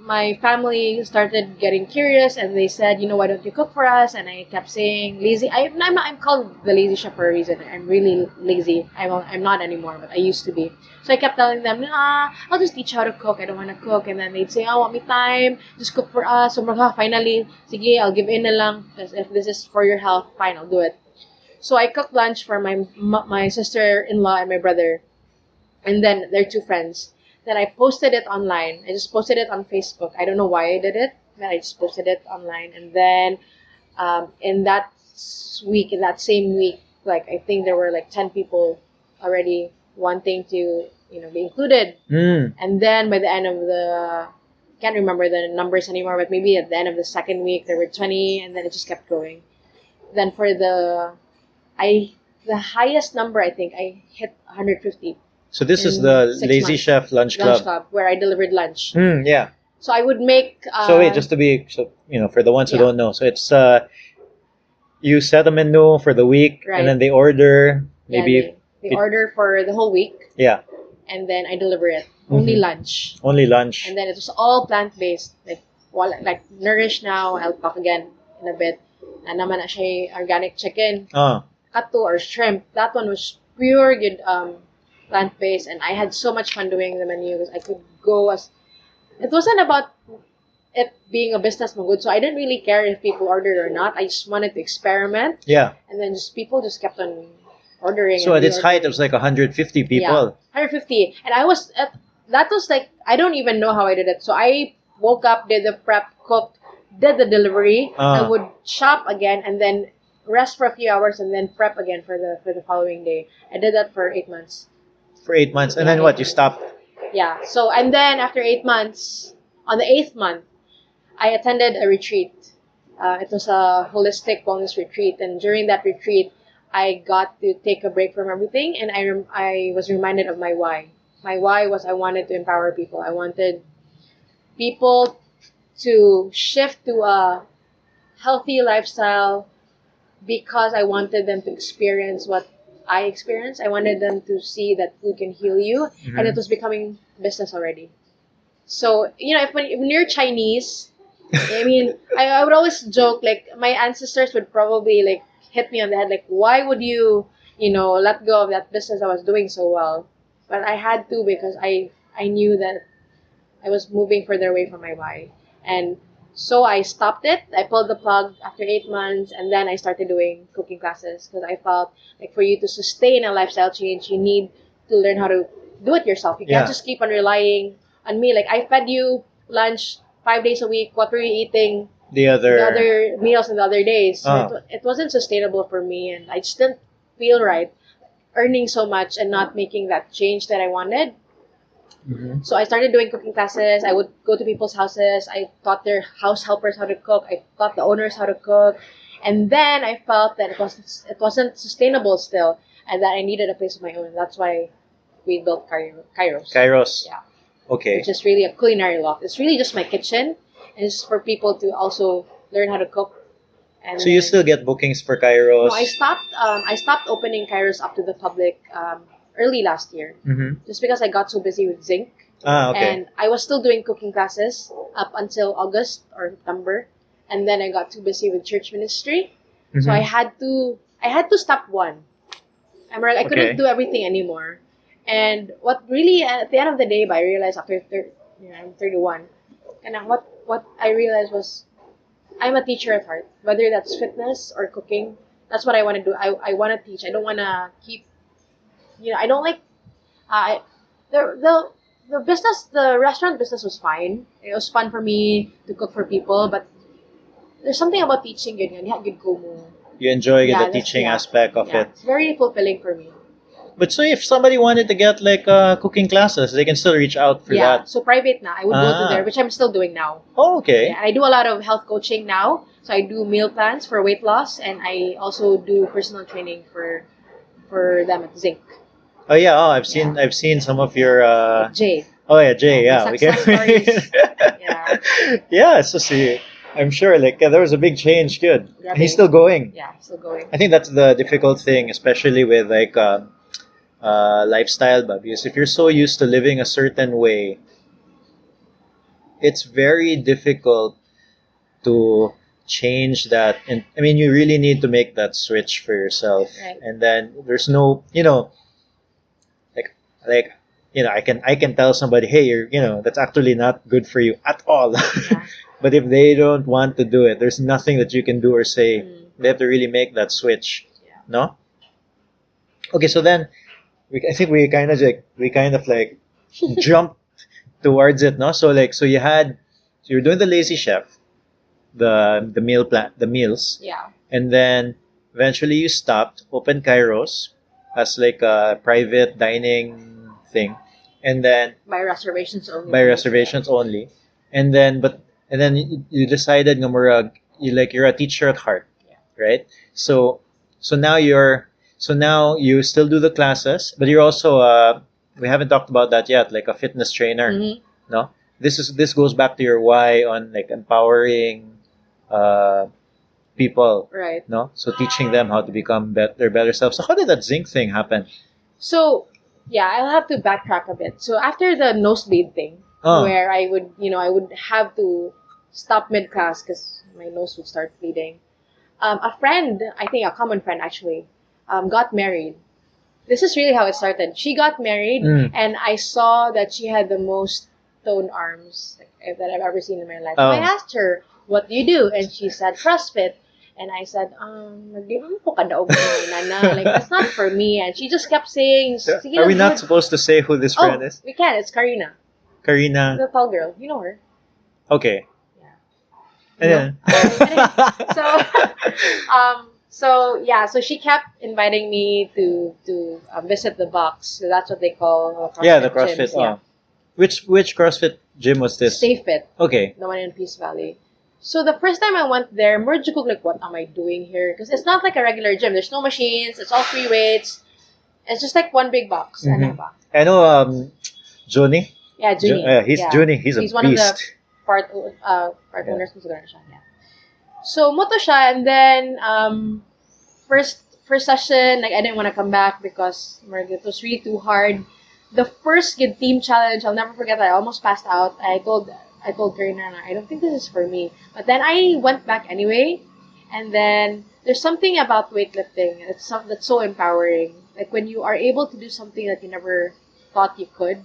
B: my family started getting curious and they said, why don't you cook for us? And I kept saying, lazy. I'm called the lazy chef for a reason. I'm really lazy. I'm not anymore, but I used to be. So I kept telling them, I'll just teach you how to cook. I don't want to cook. And then they'd say, I want me time. Just cook for us. So finally, sige, I'll give in na lang. If this is for your health, fine, I'll do it. So I cooked lunch for my sister-in-law and my brother, and then their 2 friends. Then I posted it online. I just posted it on Facebook. I don't know why I did it, but I just posted it online. And then in that week, in that same week, like I think there were like 10 people already wanting to, be included. And then by the end of the, can't remember the numbers anymore, but maybe at the end of the second week there were 20, and then it just kept going. Then for the highest number, I think I hit 150.
A: So this is
B: in
A: the
B: 6
A: Lazy
B: months.
A: Chef Lunch
B: Lunch
A: Club.
B: club where I delivered lunch.
A: Yeah.
B: So I would make.
A: So wait, just to be for the ones who
B: Yeah.
A: don't know, so it's you set a menu for the week,
B: Right.
A: and then they order maybe
B: Yeah, they order for the whole week,
A: yeah,
B: and then I deliver it. Only lunch.
A: only lunch.
B: And then it was all plant based. Like Nourish Now, I'll talk again in a bit. And naman na siya organic chicken, kato or shrimp. That one was pure good plant based, and I had so much fun doing the menu because I could go as. It wasn't about it being a business mo good, so I didn't really care if people ordered or not. I just wanted to experiment.
A: Yeah.
B: And then people just kept on ordering.
A: So at its height, it was like 150 people.
B: Yeah, 150. And that was like, I don't even know how I did it. So I woke up, did the prep, cooked, did the delivery. I would shop again and then rest for a few hours and then prep again for the following day. I did that for 8 months.
A: For 8 months. And then what? You stopped?
B: Yeah. So, and then after 8 months, on the 8th month, I attended a retreat. It was a holistic wellness retreat. And during that retreat, I got to take a break from everything, and I was reminded of my why. My why was I wanted to empower people. I wanted people to shift to a healthy lifestyle because I wanted them to experience what I experienced. I wanted them to see that food can heal you, and it was becoming business already. So, when you're Chinese, I mean, I would always joke, like, my ancestors would probably, like, hit me on the head, like, why would you, let go of that business I was doing so well? But I had to because I knew that I was moving further away from my why. And so I stopped it. I pulled the plug after 8 months, and then I started doing cooking classes because I felt like for you to sustain a lifestyle change, you need to learn how to do it yourself. You can't just keep on relying on me. Like, I fed you lunch 5 days a week. What were you eating? The other meals in the other days. So it wasn't sustainable for me, and I just didn't feel right earning so much and not making that change that I wanted. So I started doing cooking classes. I would go to people's houses. I taught their house helpers how to cook. I taught the owners how to cook. And then I felt that it wasn't sustainable still, and that I needed a place of my own. That's why we built Kairos.
A: Kairos.
B: Yeah.
A: Okay.
B: Which is really a culinary loft. It's really just my kitchen, and it's for people to also learn how to cook. And
A: so you still get bookings for Kairos?
B: No, I stopped opening Kairos up to the public early last year, just because I got so busy with Zinc.
A: Okay.
B: And I was still doing cooking classes up until August or September, and then I got too busy with church ministry, so I had to stop one. I couldn't do everything anymore. And what really, at the end of the day, I realized after I'm 31, and what I realized was I'm a teacher at heart, whether that's fitness or cooking. That's what I want to do. I want to teach. I don't want to keep, I don't like, the restaurant business was fine. It was fun for me to cook for people, but there's something about teaching yun. Good go mo.
A: You enjoy the teaching aspect of it.
B: It's very fulfilling for me.
A: But so if somebody wanted to get like cooking classes, they can still reach out for that.
B: So private na. I would go to there, which I'm still doing now.
A: Oh, okay.
B: Yeah, I do a lot of health coaching now. So I do meal plans for weight loss, and I also do personal training for them at Zinc.
A: Oh yeah, I've seen some of your
B: Jay.
A: Oh yeah, Jay, yeah.
B: Success stories. Yeah.
A: Yeah, so see, I'm sure like there was a big change, good. And he's still going.
B: Yeah, still going.
A: I think that's the difficult thing, especially with like lifestyle, because if you're so used to living a certain way, it's very difficult to change that. And I mean, you really need to make that switch for yourself.
B: Right.
A: And then there's no, like I can tell somebody, hey, that's actually not good for you at all.
B: Yeah.
A: But if they don't want to do it, there's nothing that you can do or say. They have to really make that switch.
B: Yeah.
A: No? Okay, so then I think we kind of like jumped towards it, no? So like, so you're doing the lazy chef, the meal plan, the meals,
B: Yeah.
A: and then eventually you stopped, opened Kairos as like a private dining thing, and then
B: By reservations only.
A: by reservations only, and then you decided nga murag, you're a teacher at heart,
B: Yeah.
A: right? So so now you're so now you still do the classes, but you're also we haven't talked about that yet, like a fitness trainer,
B: Mm-hmm.
A: no? This goes back to your why on like empowering uh people,
B: Right.
A: no? So teaching them how to become their better selves. So how did that zinc thing happen?
B: So, yeah, I'll have to backtrack a bit. So after the nosebleed thing,
A: Oh.
B: where I would have to stop mid class because my nose would start bleeding. A friend, I think a common friend actually, got married. This is really how it started. She got married, and I saw that she had the most toned arms that I've ever seen in my life. So I asked her, "What do you do?" And she said, "CrossFit." And I said, di man po kadaog ni nana. Like, that's not for me. And she just kept saying, "Sige,
A: Are we not
B: good."
A: supposed to say who this friend
B: Oh,
A: is?
B: we can. It's Karina,
A: Karina.
B: the tall girl. You know her.
A: Okay.
B: Yeah.
A: And
B: No?
A: then.
B: So, so yeah, so she kept inviting me to visit the box. So that's what they call CrossFit
A: Yeah, the CrossFit.
B: gyms. Yeah.
A: Which CrossFit gym was this?
B: Stay Fit,
A: Okay.
B: the one in Peace Valley. So the first time I went there, merge ko like, what am I doing here? Because it's not like a regular gym. There's no machines. It's all free weights. It's just like one big box.
A: Mhm.
B: Ano ba?
A: I know Johnny.
B: Yeah, Junie.
A: He's
B: Yeah.
A: Johnny. He's a
B: He's one of the
A: beast.
B: part
A: Yeah.
B: owners ko siguro na siya. Yeah. So moto siya, and then first session, like I didn't want to come back because it was really too hard. The first good team challenge, I'll never forget that. I almost passed out. I told Karina, I don't think this is for me. But then I went back anyway, and then there's something about weightlifting that's so empowering. Like when you are able to do something that you never thought you could,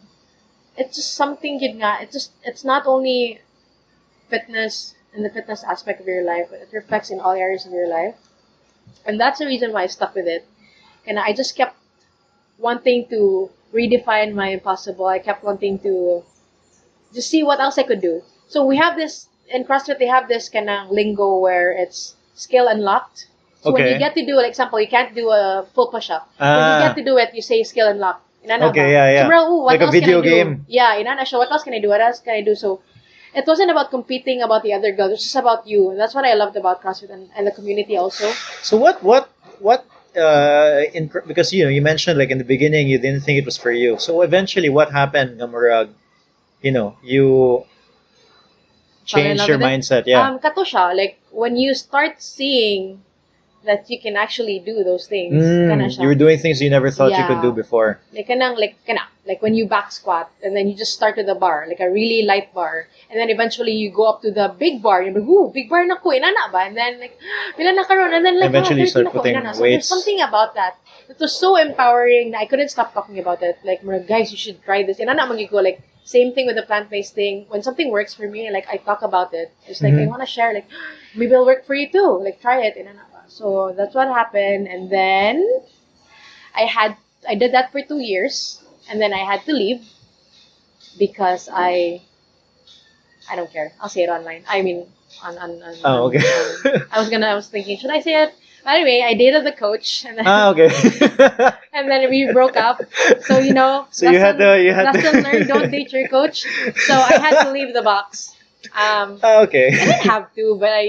B: it's just something you not. It's not only fitness in the fitness aspect of your life, but it reflects in all areas of your life. And that's the reason why I stuck with it. And I just kept wanting to redefine my impossible. I kept wanting to just see what else I could do. So we have this, in CrossFit, they have this kind of lingo where it's skill unlocked. So when you get to do, like example, you can't do a full push-up. When you get to do it, you say skill unlocked. Inana
A: Okay,
B: ba?
A: yeah, yeah.
B: So, bro, what
A: Like a
B: else
A: video
B: can I do?
A: game.
B: Yeah, inana siya. What else can I do? What else can I do? So it wasn't about competing about the other girls. It's just about you. And that's what I loved about CrossFit and the community also.
A: So what because you mentioned like in the beginning you didn't think it was for you. So eventually what happened, Gamurag? You
B: Fall in
A: changed
B: love
A: your
B: with it.
A: mindset, yeah.
B: Kato siya, like when you start seeing that you can actually do those things, kana siya.
A: You were doing things you never thought you could do
B: Yeah.
A: before.
B: Like when you back squat and then you just start with a bar, like a really light bar, and then eventually you go up to the big bar. You're like, ooh, big bar na ko, inana ba? And then like, pila na karon? And then like,
A: Eventually you
B: 30
A: start
B: na ko,
A: putting
B: inana. So there's
A: weights.
B: something about that. It was so empowering that I couldn't stop talking about it. Like, guys, you should try this. Inana magigo, like, same thing with the plant-based thing. When something works for me, like, I talk about it. It's like, I want to share, like, maybe it'll work for you too. Like, try it. Inana ba? So that's what happened. And then I did that for 2 years. And then I had to leave because I don't care. I'll say it online. I mean,
A: Oh, okay.
B: I was thinking, should I say it? But anyway, I dated the coach, and then,
A: Okay.
B: and then we broke up. So
A: So you had
B: lesson learned: don't date your coach. So I had to leave the box.
A: Okay.
B: I didn't have to, but I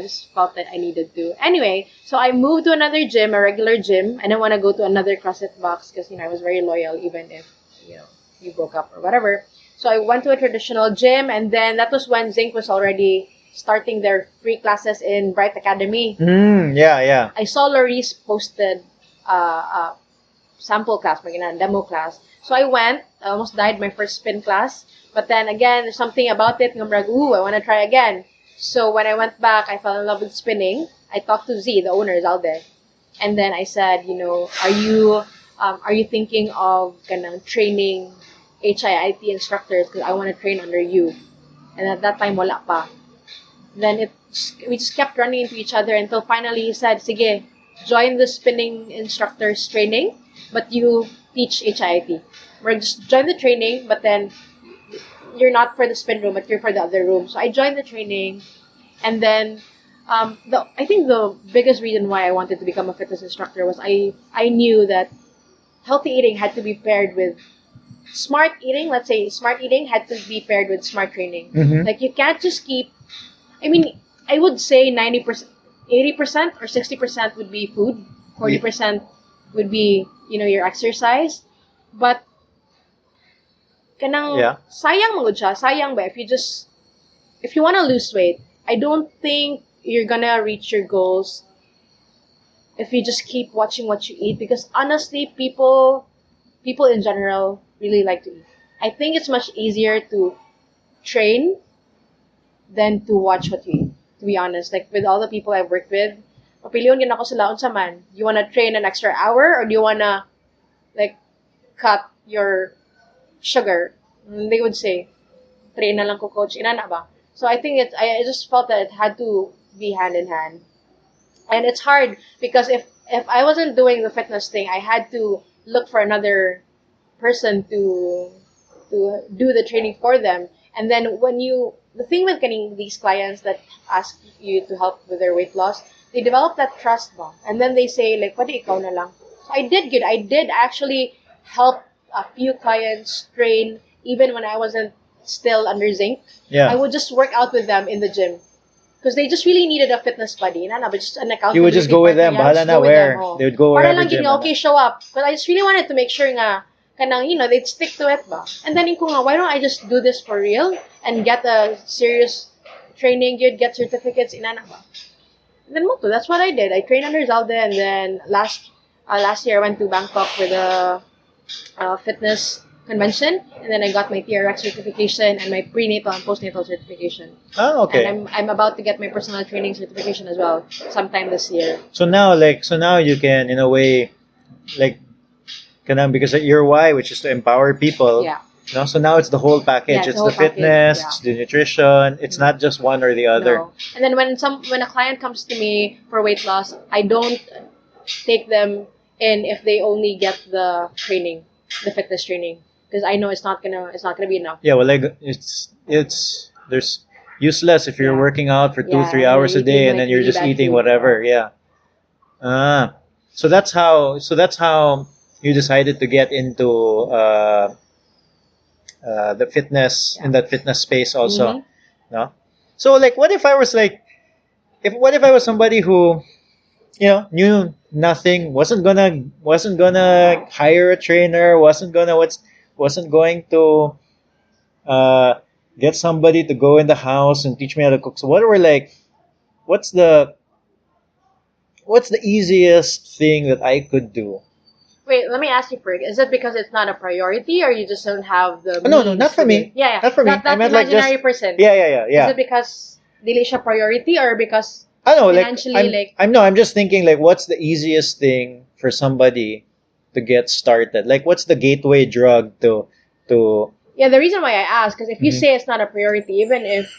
B: just felt that I needed to. Anyway, so I moved to another gym, a regular gym. I didn't want to go to another CrossFit box because I was very loyal, even if you broke up or whatever. So I went to a traditional gym, and then that was when Zinc was already starting their free classes in Bright Academy.
A: Yeah, yeah.
B: I saw Laurice posted a sample class, demo class. So I went. I almost died my first spin class. But then again, there's something about it. Ooh, I want to try again. So when I went back, I fell in love with spinning. I talked to Z, the owner, Zalde. And then I said, are you thinking of training HIIT instructors? Because I want to train under you. And at that time, wala pa. Then we just kept running into each other until finally he said, sige, join the spinning instructors training, but you teach HIIT. We're just join the training, but then you're not for the spin room, but you're for the other room. So I joined the training, and then I think the biggest reason why I wanted to become a fitness instructor was I knew that healthy eating had to be paired with smart eating. Let's say smart eating had to be paired with smart training. Like you can't just keep. I mean, I would say 90%, 80% or 60% would be food. 40% would be your exercise, but kanang
A: Yeah.
B: sayang mo siya. Sayang ba if you want to lose weight, I don't think you're gonna reach your goals if you just keep watching what you eat, because honestly, people in general really like to eat. I think it's much easier to train than to watch what you eat. To be honest, like with all the people I've worked with, papiliyon yun ako sila unsa man. You wanna train an extra hour, or do you wanna like cut your sugar? They would say, train na lang ko, coach. Inana ba? So I think I just felt that it had to be hand in hand. And it's hard because if I wasn't doing the fitness thing, I had to look for another person to do the training for them. And then the thing with getting these clients that ask you to help with their weight loss, they develop that trust ba. And then they say like, pwede ikaw na lang. So I did good. I did actually help a few clients train even when I wasn't still under zinc.
A: Yeah.
B: I would just work out with them in the gym. Because they just really needed a fitness buddy. But just an accountability.
A: You would just go with them.
B: partner. Yeah,
A: Bahala na where. They would go
B: Para
A: wherever
B: lang
A: gym.
B: gini, okay, show up. But I just really wanted to make sure nga, kanang, they'd stick to it ba. And then ko nga, why don't I just do this for real and get a serious training, you'd get certificates, inana ba. And then moto, that's what I did. I trained under Zalde, and then last year I went to Bangkok with a fitness convention, and then I got my TRX certification and my prenatal and postnatal certification.
A: Oh, okay.
B: And I'm about to get my personal training certification as well sometime this year.
A: So now you can in a way, like, because your why, which is to empower people.
B: Yeah.
A: No, so now it's the whole package.
B: Yeah,
A: it's the fitness, it's the nutrition. It's not just one or the other.
B: No. And then when a client comes to me for weight loss, I don't take them in if they only get the training, the fitness training, because I know it's not gonna be enough.
A: Yeah, well, like it's there's useless if you're working out for 2-3 hours a day and then you're just eating whatever. Yeah. So that's how you decided to get into the fitness in that fitness space also. No. So like, what if I was somebody who knew nothing, wasn't gonna hire a trainer, wasn't going to get somebody to go in the house and teach me how to cook. So what's the easiest thing that I could do?
B: Wait, let me ask you first. Is it because it's not a priority, or you just don't have the
A: No, not for me.
B: Yeah.
A: Not for me.
B: That
A: I meant
B: imaginary
A: like just,
B: person.
A: Yeah.
B: Is it because dili siya priority, or because
A: I know,
B: financially,
A: I'm just thinking like, what's the easiest thing for somebody to get started? Like, what's the gateway drug to
B: Yeah, the reason why I ask, because if you say it's not a priority, even if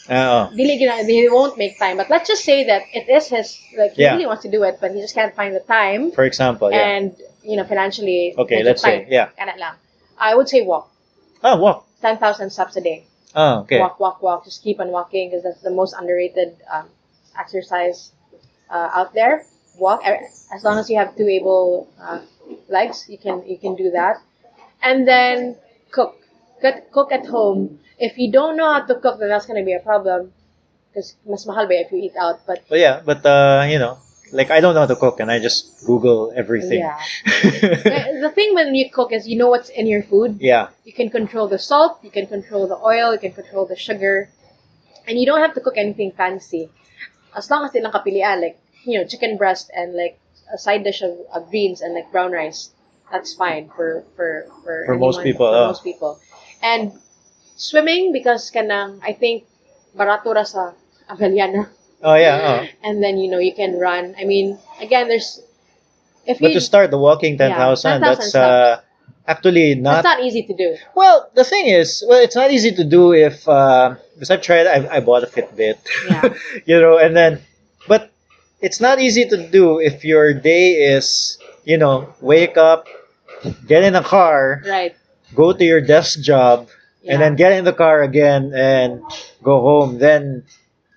B: they won't make time, but let's just say that it is his, like, he really wants to do it, but he just can't find the time.
A: For example,
B: and financially,
A: okay, let's say,
B: Kanat lang. I would say walk.
A: Oh, walk.
B: 10,000 steps a day.
A: Oh, okay.
B: Walk. Just keep on walking, because that's the most underrated exercise out there. Walk. As long as you have two able legs, you can do that. And then cook. Cook at home. If you don't know how to cook, then that's gonna be a problem, because mas mahal ba if you eat out. But
A: like, I don't know how to cook, and I just Google everything.
B: Yeah. The thing when you cook is you know what's in your food.
A: Yeah.
B: You can control the salt, you can control the oil, you can control the sugar, and you don't have to cook anything fancy. As long as ilang kapilian, like chicken breast and like a side dish of greens and like brown rice, that's fine for
A: most people.
B: For most people. And swimming, because I think barato ra sa Avellana.
A: Oh yeah.
B: And then you can run. I mean, again,
A: but to start the walking 10,000, that's actually not.
B: It's not easy to do.
A: Well, the thing is, it's not easy to do if because I've tried. I bought a Fitbit.
B: Yeah.
A: And then, but it's not easy to do if your day is wake up, get in a car,
B: Right.
A: go to your desk job, and then get in the car again and go home, then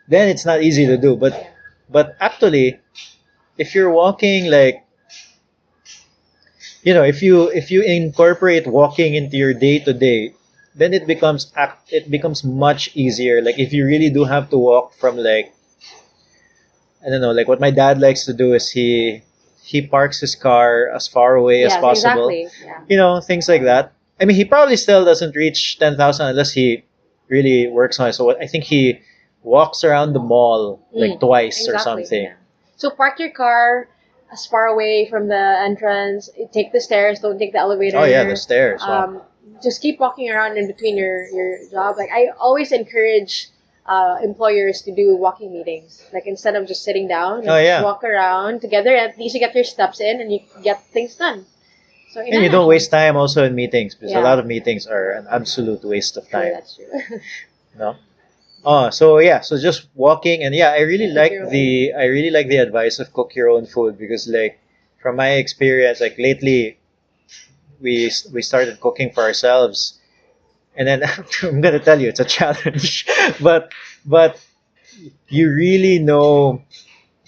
A: it's not easy to do. But actually, if you're walking, like, if you incorporate walking into your day to day, then it becomes much easier. Like, if you really do have to walk from, like, I don't know, like, what my dad likes to do is he parks his car as far away as
B: Yes,
A: possible.
B: exactly. Yeah.
A: Things like that. I mean, he probably still doesn't reach 10,000 unless he really works on it. So I think he walks around the mall like twice or
B: Exactly.
A: something.
B: Yeah. So park your car as far away from the entrance. Take the stairs. Don't take the elevator.
A: Oh yeah, the stairs. Wow.
B: Just keep walking around in between your job. Like, I always encourage employers to do walking meetings. Like, instead of just sitting down, you
A: Oh, yeah.
B: just walk around together. At least you get your steps in and you get things done. So
A: And you don't waste time also in meetings, because a
B: Yeah.
A: lot of meetings are an absolute waste of
B: True,
A: time.
B: that's true.
A: No. Oh, so yeah, so just walking, and yeah, I really
B: Cook
A: like
B: your
A: the advice of cook your own food, because, like, from my experience, like, lately we started cooking for ourselves, and then I'm gonna tell you, it's a challenge, but you really know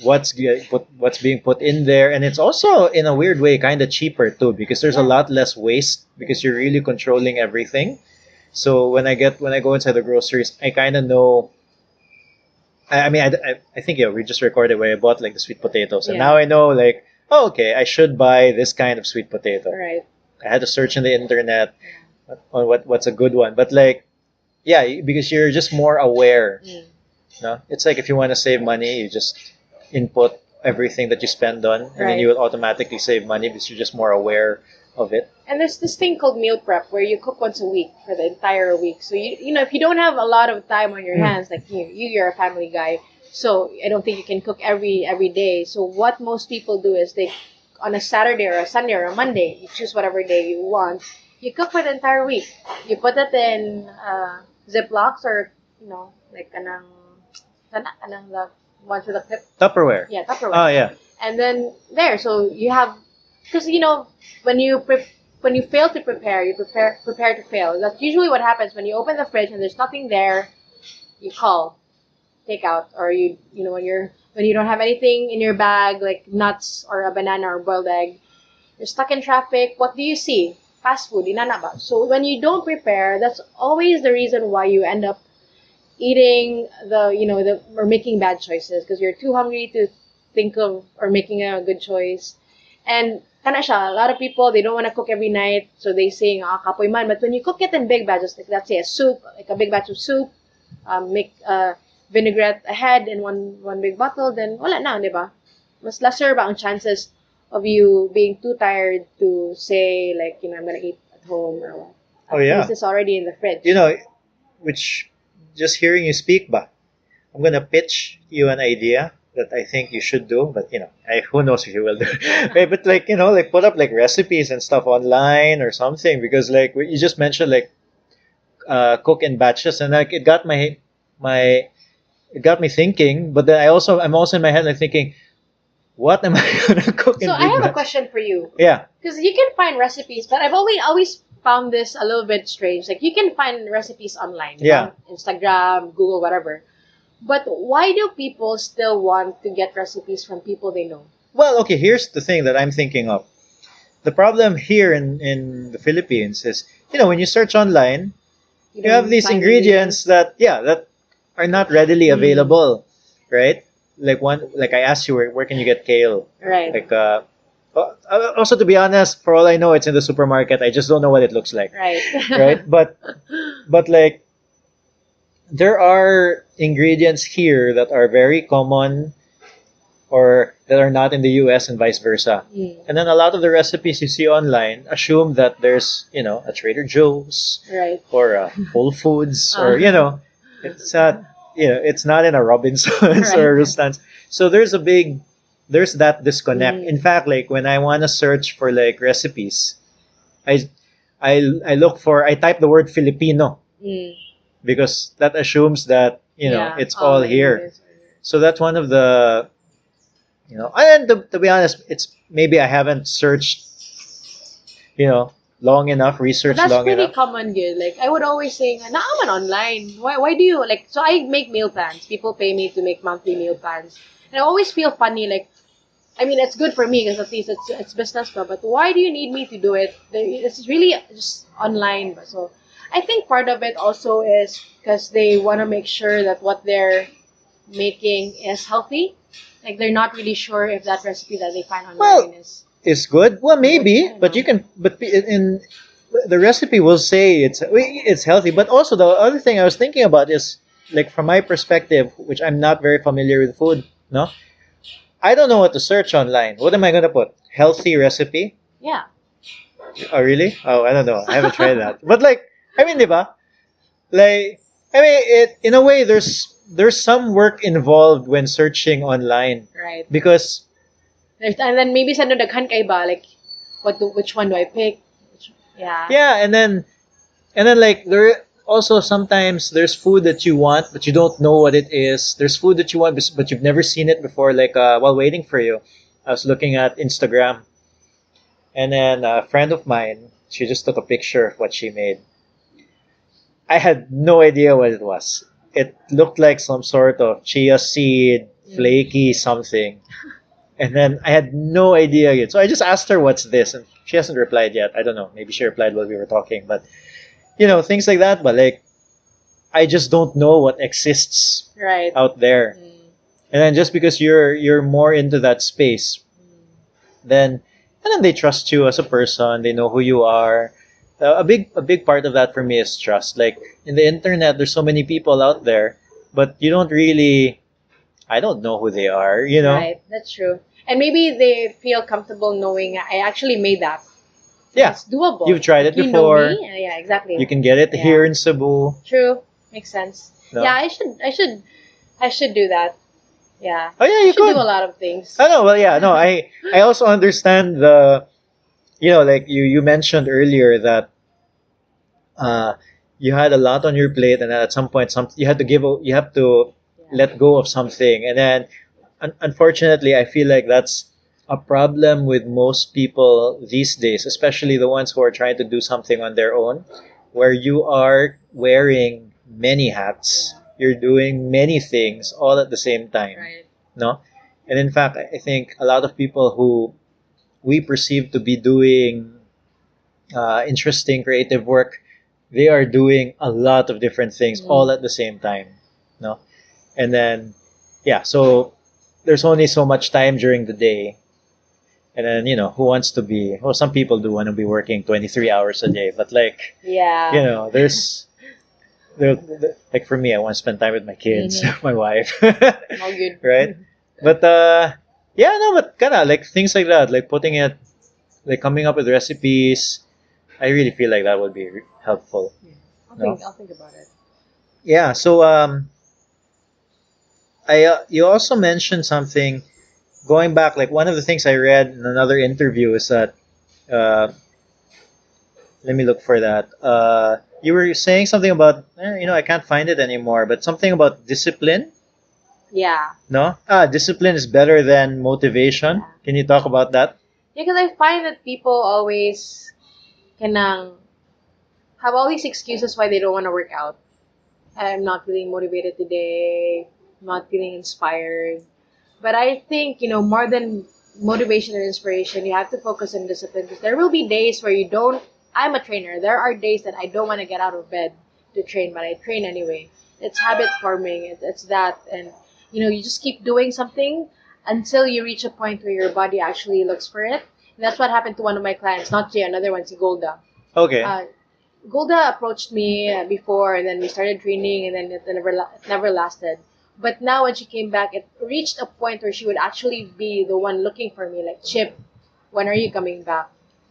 A: what's being put in there, and it's also, in a weird way, kind of cheaper too, because there's a
B: Yeah.
A: lot less waste, because you're really controlling everything. So when I go inside the groceries, I kind of know. I mean, I think, we just recorded where I bought, like, the sweet potatoes, and
B: Yeah.
A: now I know, like, oh, okay, I should buy this kind of sweet potato.
B: Right.
A: I had to search in the internet on what's a good one, but, like, yeah, because you're just more aware. No, it's like, if you want to save money, you just input everything that you spend on, and then
B: Right.
A: you will automatically save money because you're just more aware of it.
B: And there's this thing called meal prep where you cook once a week for the entire week. So if you don't have a lot of time on your hands, like you're a family guy, so I don't think you can cook every day. So what most people do is they, on a Saturday or a Sunday or a Monday, you choose whatever day you want. You cook for the entire week. You put it in Ziplocs, or like the ones with a clip.
A: Tupperware.
B: Yeah, Tupperware.
A: Oh yeah.
B: And then there, so you have, because when you fail to prepare, you prepare to fail. That's usually what happens when you open the fridge and there's nothing there. You call takeout, or when you don't have anything in your bag, like nuts or a banana or boiled egg. You're stuck in traffic. What do you see? Fast food, inana ba? So when you don't prepare, that's always the reason why you end up eating or making bad choices, because you're too hungry to think of or making a good choice. And kana siya, a lot of people, they don't want to cook every night, so they say kapoy man. But when you cook it in big batches, like, let's say a soup, like a big batch of soup, make vinaigrette ahead in one big bottle, then wala na, di ba? Mas lesser ba ang chances of you being too tired to say, like, I'm gonna eat at home or what.
A: Oh yeah.
B: This is already in the fridge.
A: Which, just hearing you speak, I'm gonna pitch you an idea that I think you should do, but who knows if you will do it. Right, but, like, like, put up, like, recipes and stuff online or something, because, like, you just mentioned, like, cook in batches, and, like, it got me thinking, but then I'm also in my head, like, thinking, what am I gonna cook in
B: So
A: big
B: I have a
A: batch?
B: question for you.
A: Yeah.
B: Because you can find recipes, but I've always found this a little bit strange. Like, you can find recipes online,
A: Yeah.
B: Instagram, Google, whatever. But why do people still want to get recipes from people they know?
A: Well, okay, here's the thing that I'm thinking of. The problem here in the Philippines is, when you search online, you have
B: don't
A: these
B: find
A: ingredients that are not readily available, right? Like I asked you, where can you get kale?
B: Right.
A: Like, also, to be honest, for all I know, it's in the supermarket. I just don't know what it looks like.
B: Right.
A: Right? But, like, there are ingredients here that are very common, or that are not in the US, and vice versa. And then a lot of the recipes you see online assume that there's, a Trader Joe's,
B: Right.
A: or a Whole Foods, or, it's not, it's not in a Robinson's
B: Right.
A: or a Rustan's. So there's that disconnect. In fact, like, when I want to search for, like, recipes, I type the word Filipino, because that assumes that, it's all here. So that's one of the, and to be honest, it's maybe I haven't searched, long enough,
B: But
A: research
B: that's
A: long
B: pretty
A: enough.
B: common, good. Like I would always say, "Nah, I'm online. Why do you like?" So I make meal plans. People pay me to make monthly meal plans, and I always feel funny. Like I mean, it's good for me because at least it's business, but why do you need me to do it? It's really just online. So I think part of it also is because they want to make sure that what they're making is healthy. Like they're not really sure if that recipe that they find online
A: Well,
B: is
A: it's good. Well,
B: good. I
A: maybe,
B: don't
A: but you
B: know.
A: can. But in the recipe will say it's healthy. But also the other thing I was thinking about is like from my perspective, which I'm not very familiar with food. No, I don't know what to search online. What am I gonna put? Healthy recipe?
B: Yeah.
A: Oh, really? Oh, I don't know. I haven't tried that. But like, I mean, diba? Like, I mean, it in a way there's some work involved when searching online
B: Right.
A: because
B: And then maybe send the daghan kay ba like which one do I pick? Yeah.
A: yeah, and then like there also sometimes there's food that you want but you don't know what it is. There's food that you want but you've never seen it before. Like while waiting for you, I was looking at Instagram, and then a friend of mine, she just took a picture of what she made. I had no idea what it was. It looked like some sort of chia seed, flaky something. And then I had no idea yet. So I just asked her, what's this? And she hasn't replied yet. I don't know. Maybe she replied while we were talking. But, things like that. But, like, I just don't know what exists
B: Right.
A: out there. And then just because you're more into that space, then and then they trust you as a person. They know who you are. A big part of that for me is trust. Like in the internet, there's so many people out there, but you don't really. I don't know who they are.
B: Right. That's true. And maybe they feel comfortable knowing I actually made that.
A: Yeah,
B: It's doable.
A: you've tried
B: Like,
A: it
B: you know
A: before.
B: me. Yeah, exactly.
A: You can get it here in Cebu.
B: True. Makes sense.
A: No?
B: Yeah, I should do that. Yeah.
A: Oh yeah,
B: I
A: you
B: should do
A: could.
B: a lot of things.
A: I know. Well, yeah, no. I also understand like you mentioned earlier that uh, you had a lot on your plate, and then at some point, you have to let go of something, and then unfortunately, I feel like that's a problem with most people these days, especially the ones who are trying to do something on their own, where you are wearing many hats, you're doing many things all at the same time,
B: Right.
A: no? And in fact, I think a lot of people who we perceive to be doing interesting creative work, they are doing a lot of different things all at the same time, no? And then yeah, so there's only so much time during the day, and then who wants to be, well, some people do want to be working 23 hours a day, but like
B: Yeah.
A: like for me, I want to spend time with my kids, my wife.
B: All good.
A: Right? But yeah, no, but kind of like things like that, like putting it, like coming up with recipes. I really feel like that would be helpful.
B: I'll think about it.
A: Yeah. So I you also mentioned something going back. Like one of the things I read in another interview is that uh, let me look for that. You were saying something about I can't find it anymore, but something about discipline.
B: Yeah.
A: No, discipline is better than motivation. Can you talk about that?
B: Yeah, because I find that people always can have all these excuses why they don't want to work out. I'm not feeling motivated today. I'm not feeling inspired. But I think, more than motivation and inspiration, you have to focus on discipline because there will be days where you don't. I'm a trainer. There are days that I don't want to get out of bed to train, but I train anyway. It's habit forming. It's that. And, you just keep doing something until you reach a point where your body actually looks for it. And that's what happened to one of my clients, not Jay, another one, si Golda.
A: Okay.
B: Golda approached me before, and then we started training, and then it never lasted. But now when she came back, it reached a point where she would actually be the one looking for me, like, Chip, when are you coming back?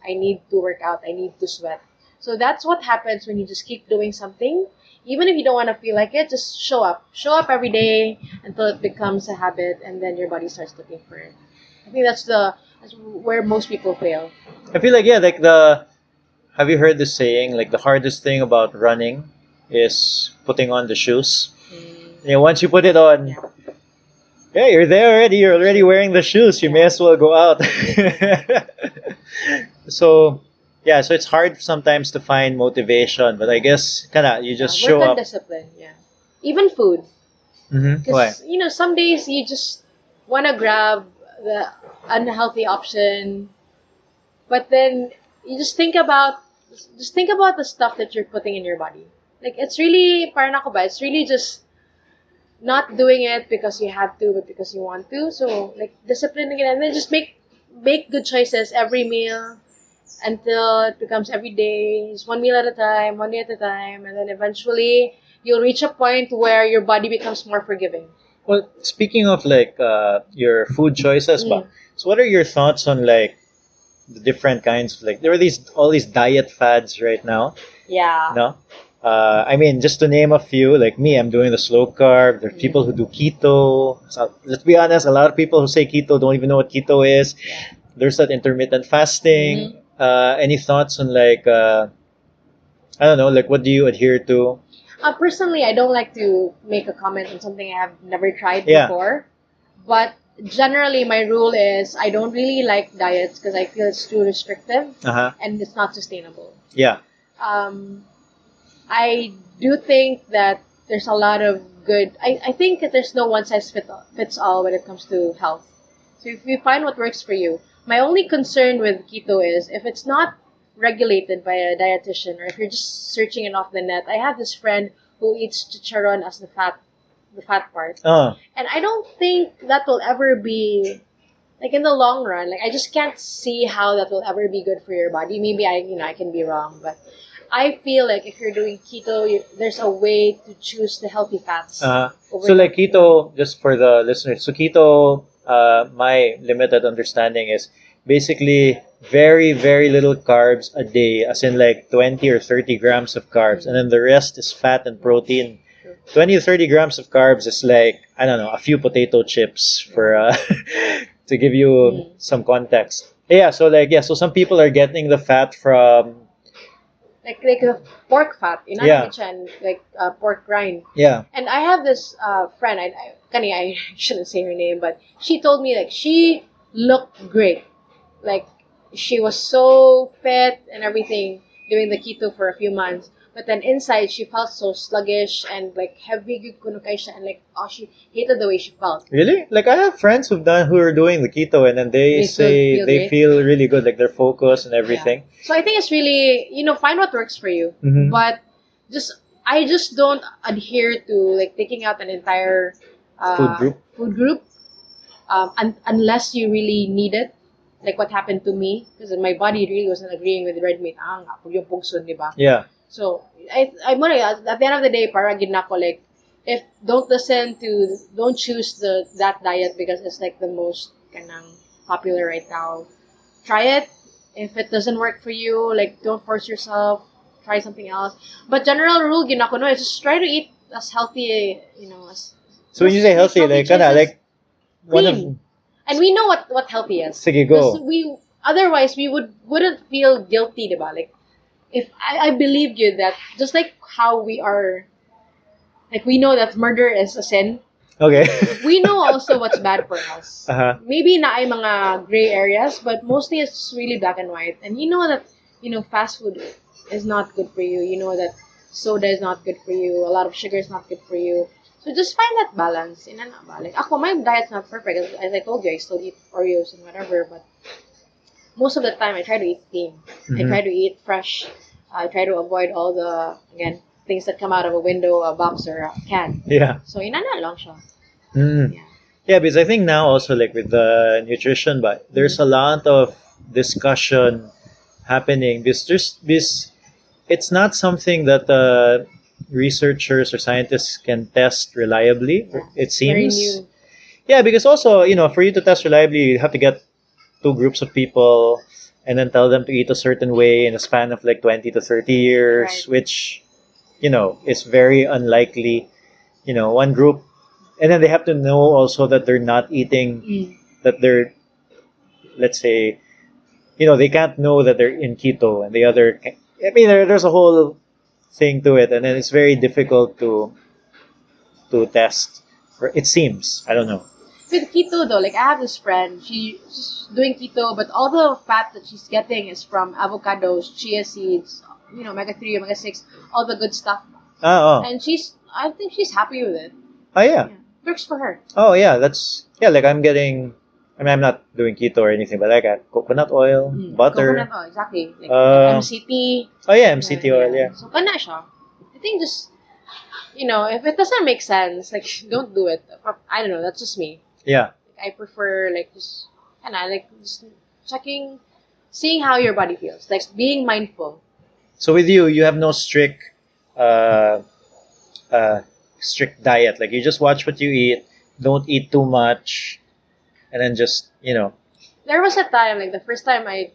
B: I need to work out. I need to sweat. So that's what happens when you just keep doing something. Even if you don't want to feel like it, just show up. Show up every day until it becomes a habit, and then your body starts looking for it. I think that's where most people fail.
A: I feel like yeah, like the have you heard the saying like the hardest thing about running is putting on the shoes? Yeah, once you put it on, yeah, you're there already. You're already wearing the shoes. You may as well go out. So Yeah, so it's hard sometimes to find motivation, but I guess kinda you
B: Yeah,
A: just
B: work
A: show
B: on
A: up.
B: discipline. Yeah, even food,
A: Why?
B: because some days you just want to grab the unhealthy option, but then you just think about the stuff that you're putting in your body. Like it's really parang ako ba? It's really just not doing it because you have to, but because you want to. So like discipline again, and then just make good choices every meal until it becomes every day. Just one meal at a time, one day at a time, and then eventually you'll reach a point where your body becomes more forgiving.
A: Well, speaking of like your food choices,
B: Mm.
A: so what are your thoughts on like the different kinds of like there are these all these diet fads right now,
B: Yeah.
A: no? I mean, just to name a few, like me, I'm doing the slow carb. There's people who do keto. So, let's be honest, a lot of people who say keto don't even know what keto is.
B: Yeah.
A: There's that intermittent fasting.
B: Mhm.
A: Any thoughts on like I don't know, like what do you adhere to?
B: Personally, I don't like to make a comment on something I have never tried
A: Yeah.
B: before. But generally, my rule is I don't really like diets because I feel it's too restrictive
A: Uh huh.
B: and it's not sustainable.
A: Yeah.
B: Um, I do think that there's a lot of good. I think that there's no one size fits all when it comes to health. So if you find what works for you, my only concern with keto is if it's not regulated by a dietitian or if you're just searching it off the net. I have this friend who eats chicharron as the fat part,
A: Oh.
B: and I don't think that will ever be like in the long run. Like I just can't see how that will ever be good for your body. Maybe I can be wrong, but I feel like if you're doing keto, there's a way to choose the healthy fats over
A: So like
B: the.
A: keto, just for the listeners, so keto, my limited understanding is basically very, very little carbs a day, as in like 20 or 30 grams of carbs, and then the rest is fat and protein. 20 to 30 grams of carbs is like, I don't know, a few potato chips for to give you some context. Yeah, so like yeah, so some people are getting the fat from
B: Like the pork fat,
A: yeah,
B: and like pork rind.
A: yeah.
B: And I have this friend. I shouldn't say her name, but she told me like she looked great. Like she was so fit and everything doing the keto for a few months. But then inside she felt so sluggish and like heavy gyud kuno kay siya, and like she hated the way she felt.
A: Really? Like I have friends who are doing the keto and then they
B: They
A: say
B: feel
A: they
B: great.
A: feel really good, like they're focused and everything.
B: So I think it's really find what works for you.
A: Mhm.
B: But just I just don't adhere to like taking out an entire
A: Food group.
B: food group unless you really need it. Like what happened to me because my body really wasn't agreeing with red meat. Nga, pag yung pugson, di ba?
A: Yeah.
B: So I'm gonna at the end of the day, para gid na ko like if don't choose that diet because it's like the most kanang popular right now. Try it. If it doesn't work for you, like don't force yourself. Try something else. But general rule ginako no is just try to eat as healthy, as
A: So when you say
B: make
A: healthy, like kinda
B: choices,
A: like one of
B: clean. And we know what healthy is.
A: sige
B: Because
A: go.
B: we otherwise we wouldn't feel guilty, diba? Like if I believe you that just like how we are like we know that murder is a sin,
A: Okay.
B: we know also what's bad for us.
A: Uh-huh.
B: Maybe na ay mga gray areas, but mostly it's really black and white. And you know that, fast food is not good for you. You know that soda is not good for you. A lot of sugar is not good for you. So just find that balance. Like, ako, my diet's not perfect. As I told you, I still eat Oreos and whatever, but most of the time I try to eat clean. I try to eat fresh. I try to avoid all the, again, things that come out of a window, a box, or a can.
A: Yeah.
B: So, inana lang siya.
A: Mm.
B: Yeah.
A: Yeah, because I think now also like with the nutrition, but there's a lot of discussion happening because there's this. It's not something that researchers or scientists can test reliably. It
B: Very
A: seems.
B: new.
A: Yeah, because also for you to test reliably, you have to get two groups of people and then tell them to eat a certain way in a span of like 20 to 30 years,
B: Right.
A: which is very unlikely. One group, and then they have to know also that they're not eating, that they're, let's say, they can't know that they're in keto, and the other, I mean, there's a whole thing to it, and then it's very difficult to test. Or it seems, I don't know.
B: with keto though, like I have this friend, she's doing keto, but all the fat that she's getting is from avocados, chia seeds, omega 3, omega 6, all the good stuff.
A: Oh, oh.
B: And I think she's happy with it.
A: Oh, yeah.
B: Yeah. Works for her.
A: Oh, yeah. Like I'm getting, I mean, I'm not doing keto or anything, but I got coconut oil, butter.
B: Coconut oil, exactly. Like
A: Uh,
B: MCT.
A: Oh, yeah, MCT oil, yeah.
B: So, kana siya. I think just, if it doesn't make sense, like, don't do it. I don't know, that's just me.
A: Yeah.
B: I prefer, like, just checking, seeing how your body feels. Like, being mindful.
A: So with you have no uh, uh, strict diet. Like you just watch what you eat, don't eat too much, and then just,
B: There was a time, like, the first time I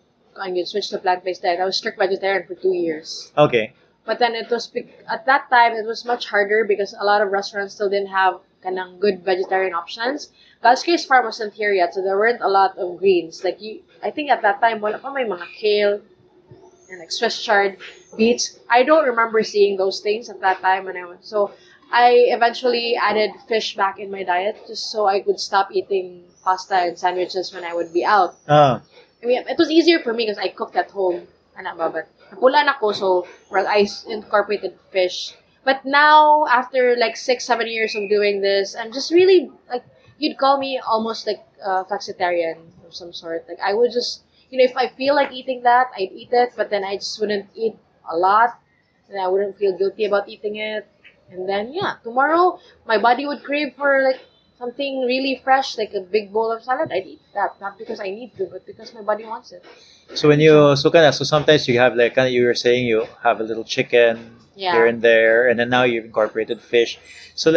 B: switched to plant-based diet, I was strict vegetarian for 2 years.
A: Okay.
B: But then at that time, it was much harder because a lot of restaurants still didn't have kanang good vegetarian options. God's Grace Farm wasn't here yet, so there weren't a lot of greens. Like I think at that time, wala pa may mga kale and like Swiss chard, beets. I don't remember seeing those things at that time when I was. So I eventually added fish back in my diet just so I could stop eating pasta and sandwiches when I would be out. I mean, it was easier for me because I cooked at home. But napulan ako, so I incorporated fish. But now, after like 6-7 years of doing this, I'm just really, like, you'd call me almost like flexitarian of some sort. Like, I would just, if I feel like eating that, I'd eat it, but then I just wouldn't eat a lot, and I wouldn't feel guilty about eating it. And then, yeah, tomorrow, my body would crave for, like, something really fresh, like a big bowl of salad. I'd eat that, not because I need to, but because my body wants it.
A: So so sometimes you have like you were saying you have a little chicken here and there, and then now you've incorporated fish. So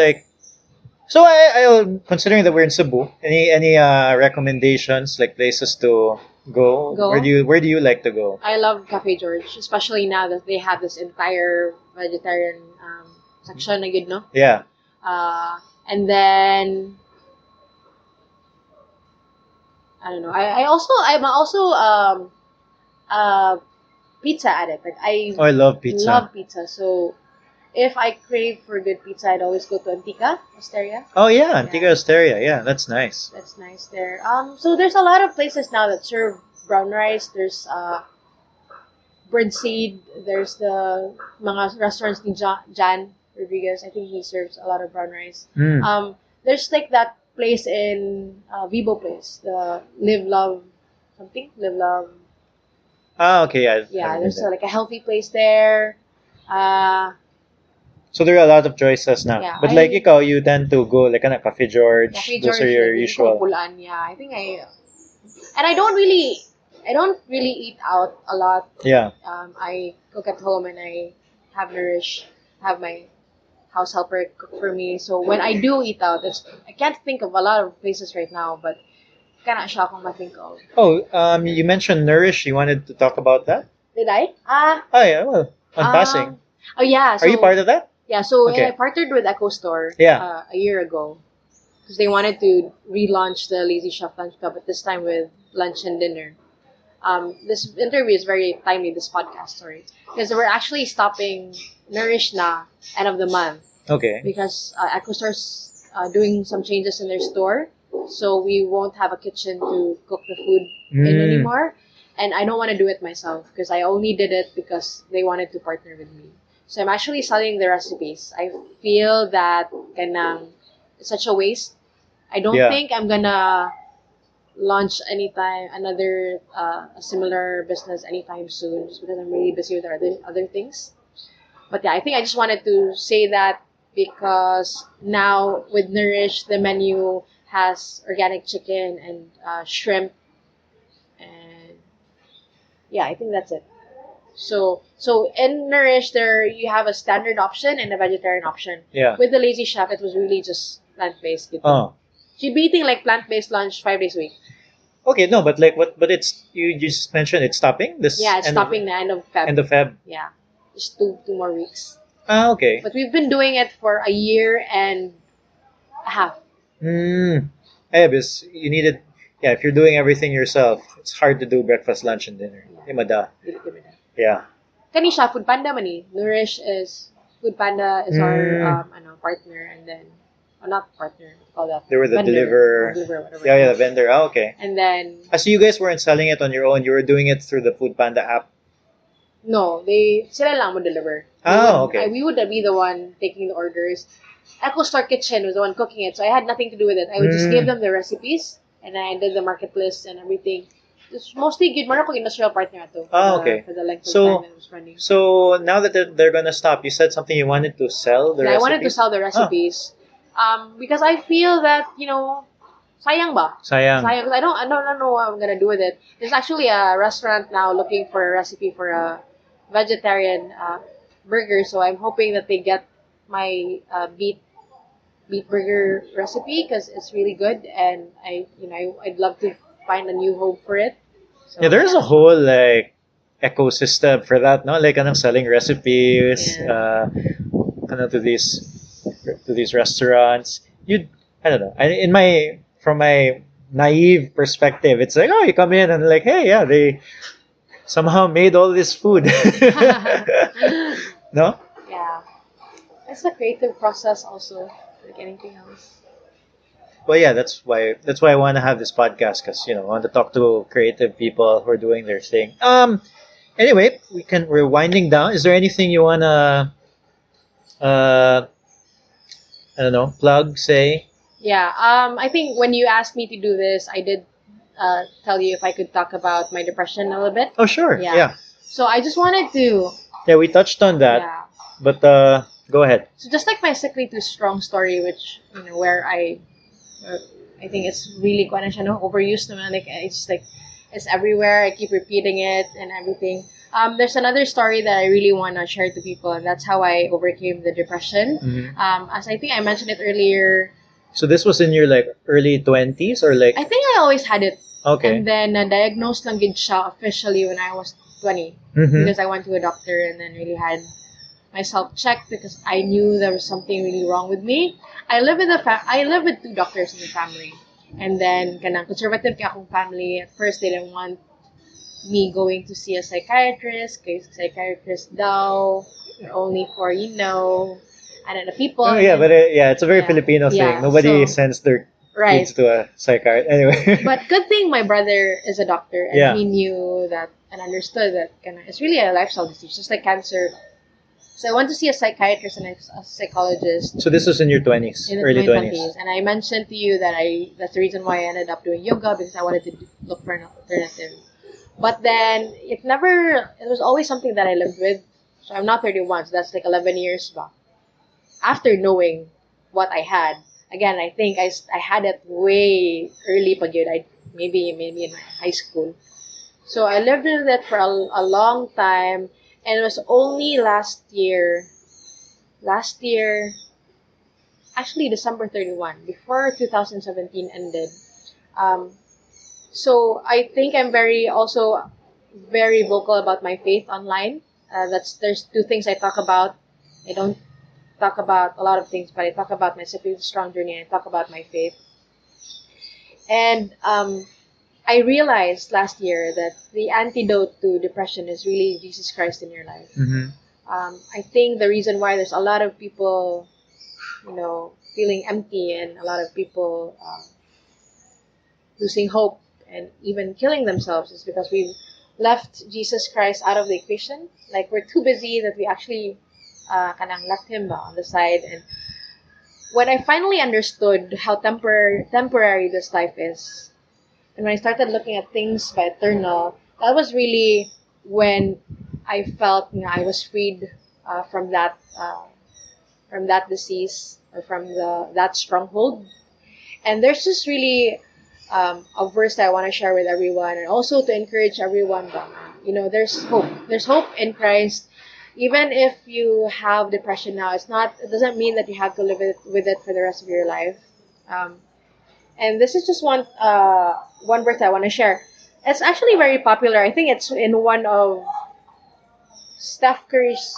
A: I'll considering that we're in Cebu. Any recommendations like places to go? Where do you like to go?
B: I love Cafe George, especially now that they have this entire vegetarian section na good, no?
A: Yeah.
B: And then I don't know. I'm also pizza addict. Like
A: I love pizza.
B: Love pizza. So if I crave for good pizza, I'd always go to Antica Osteria.
A: Oh yeah, Antica Osteria. Yeah, that's nice.
B: That's nice there. So there's a lot of places now that serve brown rice. There's birdseed. There's the mga restaurants ni Jan Rodriguez. I think he serves a lot of brown rice. There's like that place in Vivo Place, the Live Love something, Live Love.
A: Ah, okay,
B: yeah. There's like a healthy place there.
A: So there are a lot of choices now.
B: Yeah,
A: but like ikaw, you tend to go like Cafe George. Those are your usual.
B: Yeah, I think and I don't really eat out a lot.
A: Yeah.
B: I cook at home and I have my house helper cook for me. So when I do eat out, I can't think of a lot of places right now, but kana siya akong ma-think of.
A: Oh, you mentioned Nourish. You wanted to talk about that?
B: Did I?
A: Oh yeah, well, on passing.
B: Oh yeah. So,
A: are you part of that?
B: Yeah, so
A: Okay.
B: I partnered with Echo Store
A: Yeah.
B: a year ago because they wanted to relaunch the Lazy Chef Lunch Club, but this time with lunch and dinner. This interview is very timely, this podcast, sorry. Because we're actually stopping Nourish na end of the month.
A: Okay.
B: Because Echo Store's doing some changes in their store. So we won't have a kitchen to cook the food in anymore. And I don't want to do it myself because I only did it because they wanted to partner with me. So I'm actually selling the recipes. I feel that it's such a waste. I don't think I'm gonna launch another a similar business anytime soon, just because I'm really busy with other things. But yeah, I think I just wanted to say that because now with Nourish, the menu has organic chicken and shrimp, and yeah, I think that's it. So in Nourish, you have a standard option and a vegetarian option.
A: Yeah.
B: With the Lazy Chef, it was really just plant-based.
A: Oh.
B: You'd be eating like plant-based lunch 5 days a week.
A: Okay, no, but like what? But you just mentioned it's stopping this.
B: Yeah, it's stopping the end of Feb.
A: End of Feb.
B: Yeah, just two more weeks.
A: Ah, okay.
B: But we've been doing it for a year and a half.
A: Yeah, because you needed. Yeah, if you're doing everything yourself, it's hard to do breakfast, lunch, and dinner. Imada. Yeah.
B: Kanisha, Food Panda man eh. Nourish is Food Panda is our partner, and then not partner, call that
A: They were the
B: vendor,
A: deliver.
B: deliver, whatever.
A: Yeah, yeah, the vendor. Oh, okay.
B: And then
A: So you guys weren't selling it on your own. You were doing it through the Food Panda app.
B: no, sila lang would deliver.
A: Oh, okay.
B: We would be the one taking the orders. Echo Star Kitchen was the one cooking it, so I had nothing to do with it. I would just give them the recipes, and I did the market list and everything. It's mostly good. More ako industrial partner ato
A: Okay.
B: for the length of
A: So,
B: time it was running.
A: so now that they're gonna stop, you said something you wanted to sell the
B: Yeah, I
A: recipes?
B: wanted to sell the recipes, because I feel that sayang ba?
A: Sayang.
B: Sayang. 'Cause I don't know what I'm gonna do with it. There's actually a restaurant now looking for a recipe for a vegetarian burger, so I'm hoping that they get my beet burger recipe because it's really good, and I'd love to find a new home for it. So,
A: Yeah, there's a whole like ecosystem for that, no? Like selling recipes,
B: Yeah.
A: to these restaurants. I don't know. From my naive perspective, it's like, oh, you come in and like, hey, yeah, they somehow made all this food. No?
B: Yeah, it's a creative process also, like anything else.
A: Well, yeah, that's why I want to have this podcast because I want to talk to creative people who are doing their thing. Anyway, we're winding down. Is there anything you wanna uh I don't know, plug, say?
B: Yeah, I think when you asked me to do this, I did tell you if I could talk about my depression a little bit.
A: Oh, sure.
B: Yeah.
A: Yeah.
B: So I just wanted to,
A: Yeah, we touched on that,
B: yeah.
A: but go ahead.
B: So just like my sickly too strong story, which where I think it's really quite overused naman. Like it's everywhere. I keep repeating it and everything. There's another story that I really want to share to people, and that's how I overcame the depression. As I think I mentioned it earlier,
A: So this was in your like early 20s or like
B: I think I always had it.
A: okay.
B: And then diagnosed lang gid siya officially when I was 20
A: Mhm.
B: because I went to a doctor and then really had myself checked because I knew there was something really wrong with me. I live with two doctors in the family. And then kanang conservative kaya akong family. At first they didn't want me going to see a psychiatrist because psychiatrist daw are only for and then the people.
A: Oh yeah, but it's a very
B: Yeah.
A: Filipino thing.
B: Yeah,
A: Nobody
B: so-
A: sends their
B: right.
A: kids to a psychiatrist anyway.
B: But good thing my brother is a doctor and
A: Yeah.
B: he knew that and understood that it's really a lifestyle disease, just like cancer. So I went to see a psychiatrist and a psychologist
A: So this was in your 20s,
B: in the
A: early
B: 20s.
A: 20s.
B: And I mentioned to you that that's the reason why I ended up doing yoga because I wanted to look for an alternative. But then it was always something that I lived with. So I'm not 31, so that's like 11 years back. After knowing what I had, again, I think I had it way early pag yun. Maybe in high school. So I lived with it for a long time, and it was only last year, actually December 31, before 2017 ended. So I think I'm also very vocal about my faith online. There's two things I talk about. I don't talk about a lot of things, but I talk about my spiritual strong journey and I talk about my faith. And I realized last year that the antidote to depression is really Jesus Christ in your life.
A: Mm-hmm.
B: I think the reason why there's a lot of people, feeling empty and a lot of people losing hope and even killing themselves is because we've left Jesus Christ out of the equation. Like we're too busy that we actually kanang left him on the side. And when I finally understood how temporary this life is, and when I started looking at things by eternal, that was really when I felt I was freed from that disease or from that stronghold. And there's just really a verse that I want to share with everyone, and also to encourage everyone. There's hope. There's hope in Christ. Even if you have depression now, it doesn't mean that you have to live with it for the rest of your life. And this is just one verse I want to share. It's actually very popular. I think it's in one of Steph Curry's.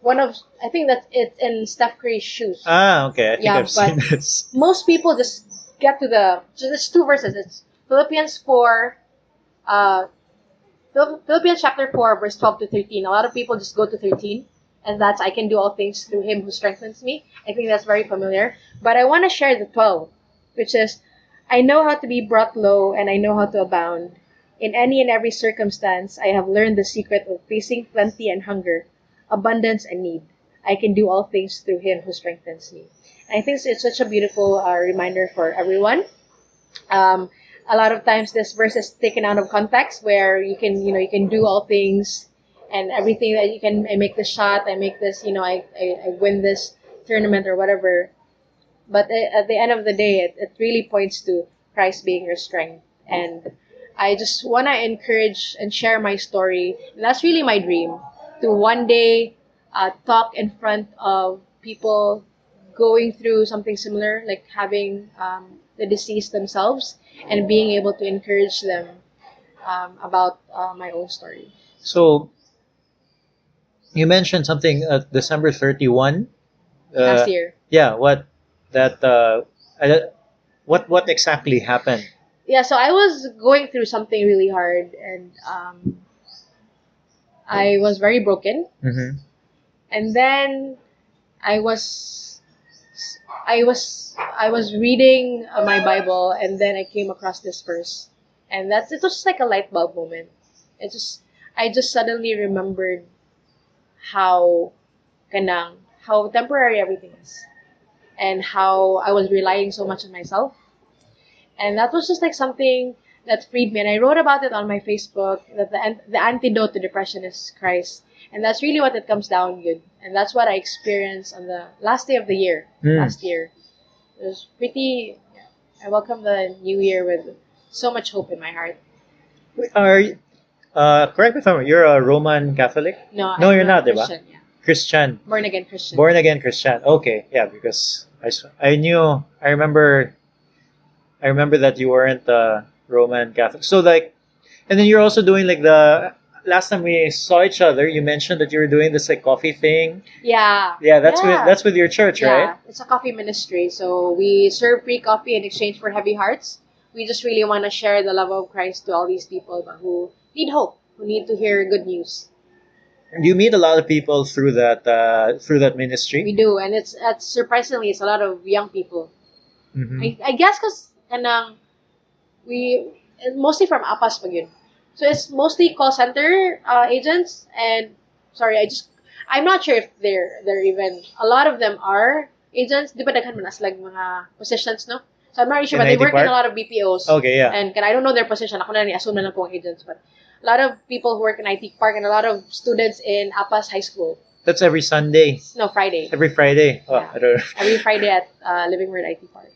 B: I think that it's in Steph Curry's shoes.
A: Ah, okay. I think
B: Yeah,
A: I've seen
B: but
A: this.
B: most people just get to there's two verses. It's Philippians 4, Philippians chapter 4, verse 12 to 13. A lot of people just go to 13. and that's I can do all things through Him who strengthens me. I think that's very familiar. But I want to share the 12, which is, I know how to be brought low and I know how to abound. In any and every circumstance, I have learned the secret of facing plenty and hunger, abundance and need. I can do all things through Him who strengthens me. And I think it's such a beautiful reminder for everyone. Um, a lot of times this verse is taken out of context where you can do all things and everything that you can. I make this shot, I make this, I win this tournament or whatever. But at the end of the day, it really points to Christ being your strength. And I just want to encourage and share my story. And that's really my dream, to one day talk in front of people going through something similar, like having the deceased themselves, and being able to encourage them about my own story.
A: So you mentioned something December 31.
B: Last year.
A: Yeah, that what exactly happened?
B: Yeah, so I was going through something really hard, and I was very broken.
A: Mm-hmm.
B: And then I was I was reading my Bible, and then I came across this verse, and it was just like a light bulb moment. I just suddenly remembered how how temporary everything is, and how I was relying so much on myself. And that was just like something that freed me. And I wrote about it on my Facebook, that the antidote to depression is Christ. And that's really what it comes down to. And that's what I experienced on the last day of the year, last year. It was pretty, I welcome the new year with so much hope in my heart.
A: Are correct me if I'm wrong, you're a Roman Catholic?
B: No,
A: No,
B: I'm
A: you're
B: a
A: not, diba?
B: Christian, yeah.
A: Christian.
B: Born again Christian.
A: Born again Christian. Okay, yeah, because I remember that you weren't Roman Catholic. So like, and then you're also doing like the last time we saw each other, you mentioned that you were doing this like coffee thing.
B: Yeah.
A: Yeah, that's with your church,
B: Yeah,
A: right?
B: it's a coffee ministry. So we serve free coffee in exchange for heavy hearts. We just really want to share the love of Christ to all these people who need hope, who need to hear good news.
A: You meet a lot of people through that ministry.
B: We do, and it's surprisingly it's a lot of young people.
A: Mm-hmm.
B: I guess because we mostly from Apas pag yun. So it's mostly call center agents, and sorry, I'm not sure if they're even, a lot of them are agents. Di ba daghan man as like mga positions, no? So I'm not really sure,
A: In
B: but they
A: IT
B: work in
A: Park?
B: a lot of BPOs.
A: Okay, yeah.
B: And I don't know their position. Ako na ni-assume na lang po ang agents, but a lot of people who work in IT Park and a lot of students in Apas High School.
A: That's every Sunday.
B: No, Friday.
A: Every Friday. Oh,
B: Yeah.
A: I don't know.
B: Every Friday at Living Word IT Park.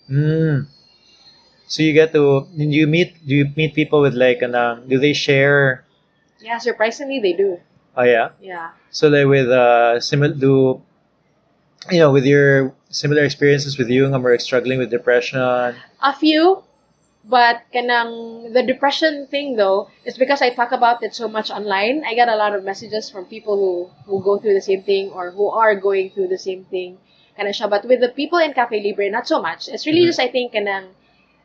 A: So do you meet people with like do they share?
B: Yeah, surprisingly they do.
A: Oh yeah.
B: Yeah.
A: So they with with your similar experiences with you, we're struggling with depression.
B: A few, but the depression thing though is because I talk about it so much online. I get a lot of messages from people who go through the same thing or who are going through the same thing. Siya. But with the people in Cafe Libre, not so much. It's really just, I think,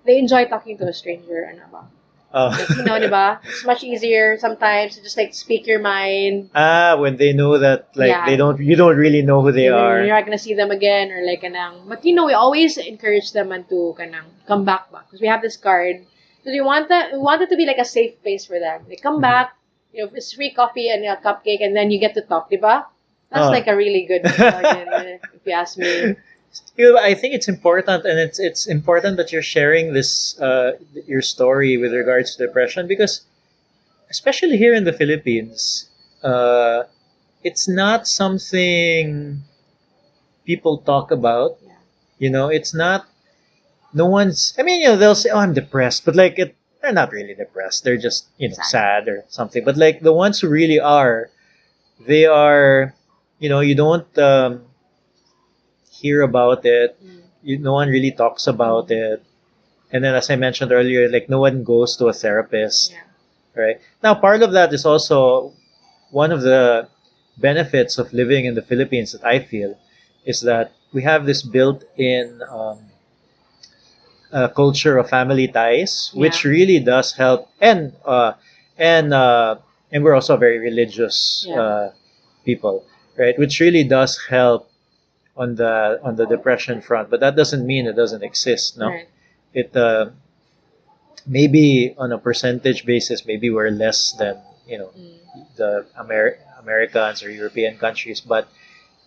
B: they enjoy talking to a stranger. Ano ba?
A: Oh.
B: Like, diba? It's much easier sometimes to just like speak your mind.
A: When they know that like
B: Yeah.
A: you don't really know who they are.
B: You're not gonna see them again or like but we always encourage them to come back because we have this card. Because we want it to be like a safe place for them. They come back, it's free coffee and a cupcake, and then you get to talk, diba? That's like a really good bargain, if you ask me.
A: I think it's important, and it's important that you're sharing this your story with regards to depression, because especially here in the Philippines, it's not something people talk about.
B: Yeah.
A: It's not. No one's. I mean, they'll say, "Oh, I'm depressed," but like they're not really depressed. They're just sad or something. But like the ones who really are, they are. You don't hear about it. No one really talks about it. And then, as I mentioned earlier, like no one goes to a therapist.
B: Yeah.
A: Right? Now, part of that is also one of the benefits of living in the Philippines that I feel is that we have this built-in culture of family ties, which really does help, and we're also very religious people. right? Which really does help on the depression front, but that doesn't mean it doesn't exist. No,
B: Right.
A: it maybe on a percentage basis, maybe we're less than
B: Mm.
A: the Americans or European countries, but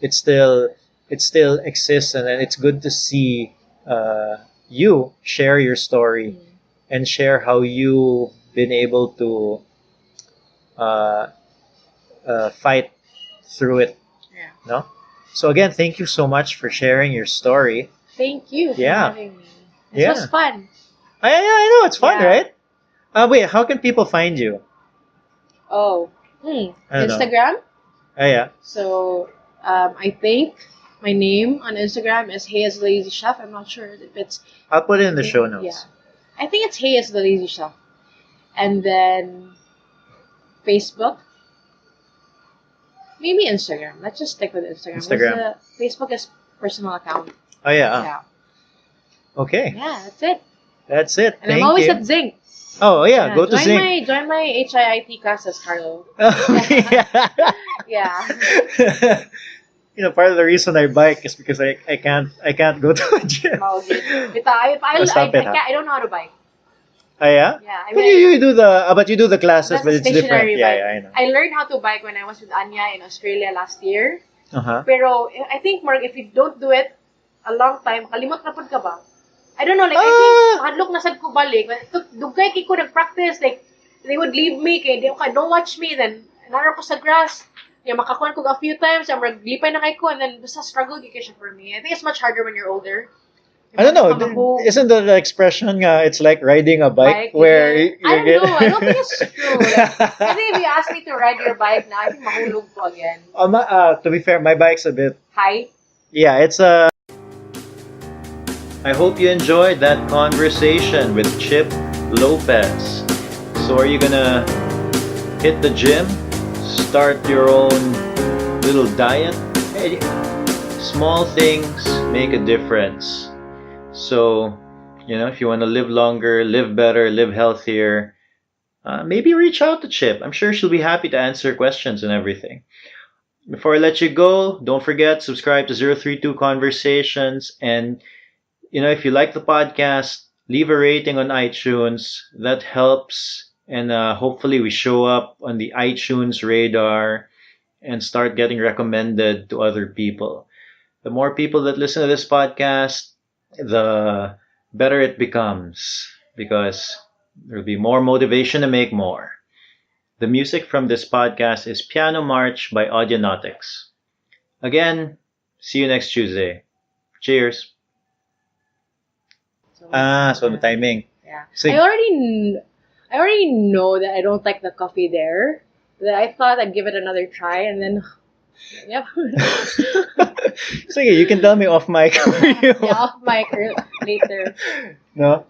A: it still it still exists, and then it's good to see you share your story
B: Mm.
A: and share how you've been able to uh, fight through it.
B: Yeah.
A: No, so again, thank you so much for sharing your story.
B: Thank you for
A: Yeah,
B: having me. This was
A: yeah.
B: fun.
A: I know it's fun,
B: Yeah.
A: right? Wait, how can people find you?
B: Oh.
A: I don't know.
B: Instagram.
A: Yeah.
B: So I think my name on Instagram is Hey as the Lazy Chef. I'm not sure if it's
A: I'll put it in the show
B: yeah.
A: notes.
B: I think it's Hey as the Lazy Chef. And then Facebook. Maybe Instagram. Let's just stick with Instagram.
A: Instagram.
B: Because Facebook is personal account.
A: Oh yeah.
B: Yeah.
A: Okay.
B: Yeah, that's it.
A: That's it.
B: And I'm
A: Thank
B: always
A: you.
B: at Zinc.
A: Oh yeah, go to
B: join
A: Zinc.
B: my HIIT classes, Carlo.
A: Okay.
B: Yeah.
A: Part of the reason I bike is because I can't go to a gym.
B: Oh, okay.
A: Stop it, huh?
B: I don't know how to bike.
A: Oh yeah.
B: Yeah, I
A: But
B: mean,
A: you do but you do the classes,
B: that's
A: but
B: a
A: it's different.
B: stationary
A: Yeah,
B: bike.
A: yeah, I know.
B: I learned how to bike when I was with Anya in Australia last year.
A: Uh-huh.
B: Pero I think, Mark, if you don't do it a long time, kalimot na pud ka ba? I don't know, like, I think, hadlok na sad ko balik. Dugay kay ko nag-practice, like, they would leave me, kay, don't watch me, then, naro ko sa grass, yeah, makakuan ko a few times, I'm lipay na kay ko, and then, basta struggle kay siya for me. I think it's much harder when you're older.
A: I don't know. Isn't the expression it's like riding a bike where
B: I don't know. I don't think it's true. Like, I think if you ask me to ride your bike now, I think mahulog ko again.
A: To be fair, my bike's a bit.
B: Hi.
A: Yeah, it's I hope you enjoyed that conversation with Chip Lopez. So are you gonna hit the gym? Start your own little diet? Hey, small things make a difference. So, if you want to live longer, live better, live healthier, maybe reach out to Chip. I'm sure she'll be happy to answer questions and everything. Before I let you go, don't forget, subscribe to 032 Conversations. And, if you like the podcast, leave a rating on iTunes. That helps. And hopefully we show up on the iTunes radar and start getting recommended to other people. The more people that listen to this podcast, the better it becomes because there'll be more motivation to make more. The music from this podcast is Piano March by Audionautics. Again, see you next Tuesday. Cheers. So the timing.
B: Yeah.
A: So,
B: I already know that I don't like the coffee there. That I thought I'd give it another try, and then, yep.
A: so you can tell me off mic.
B: Yeah, off mic later.
A: No?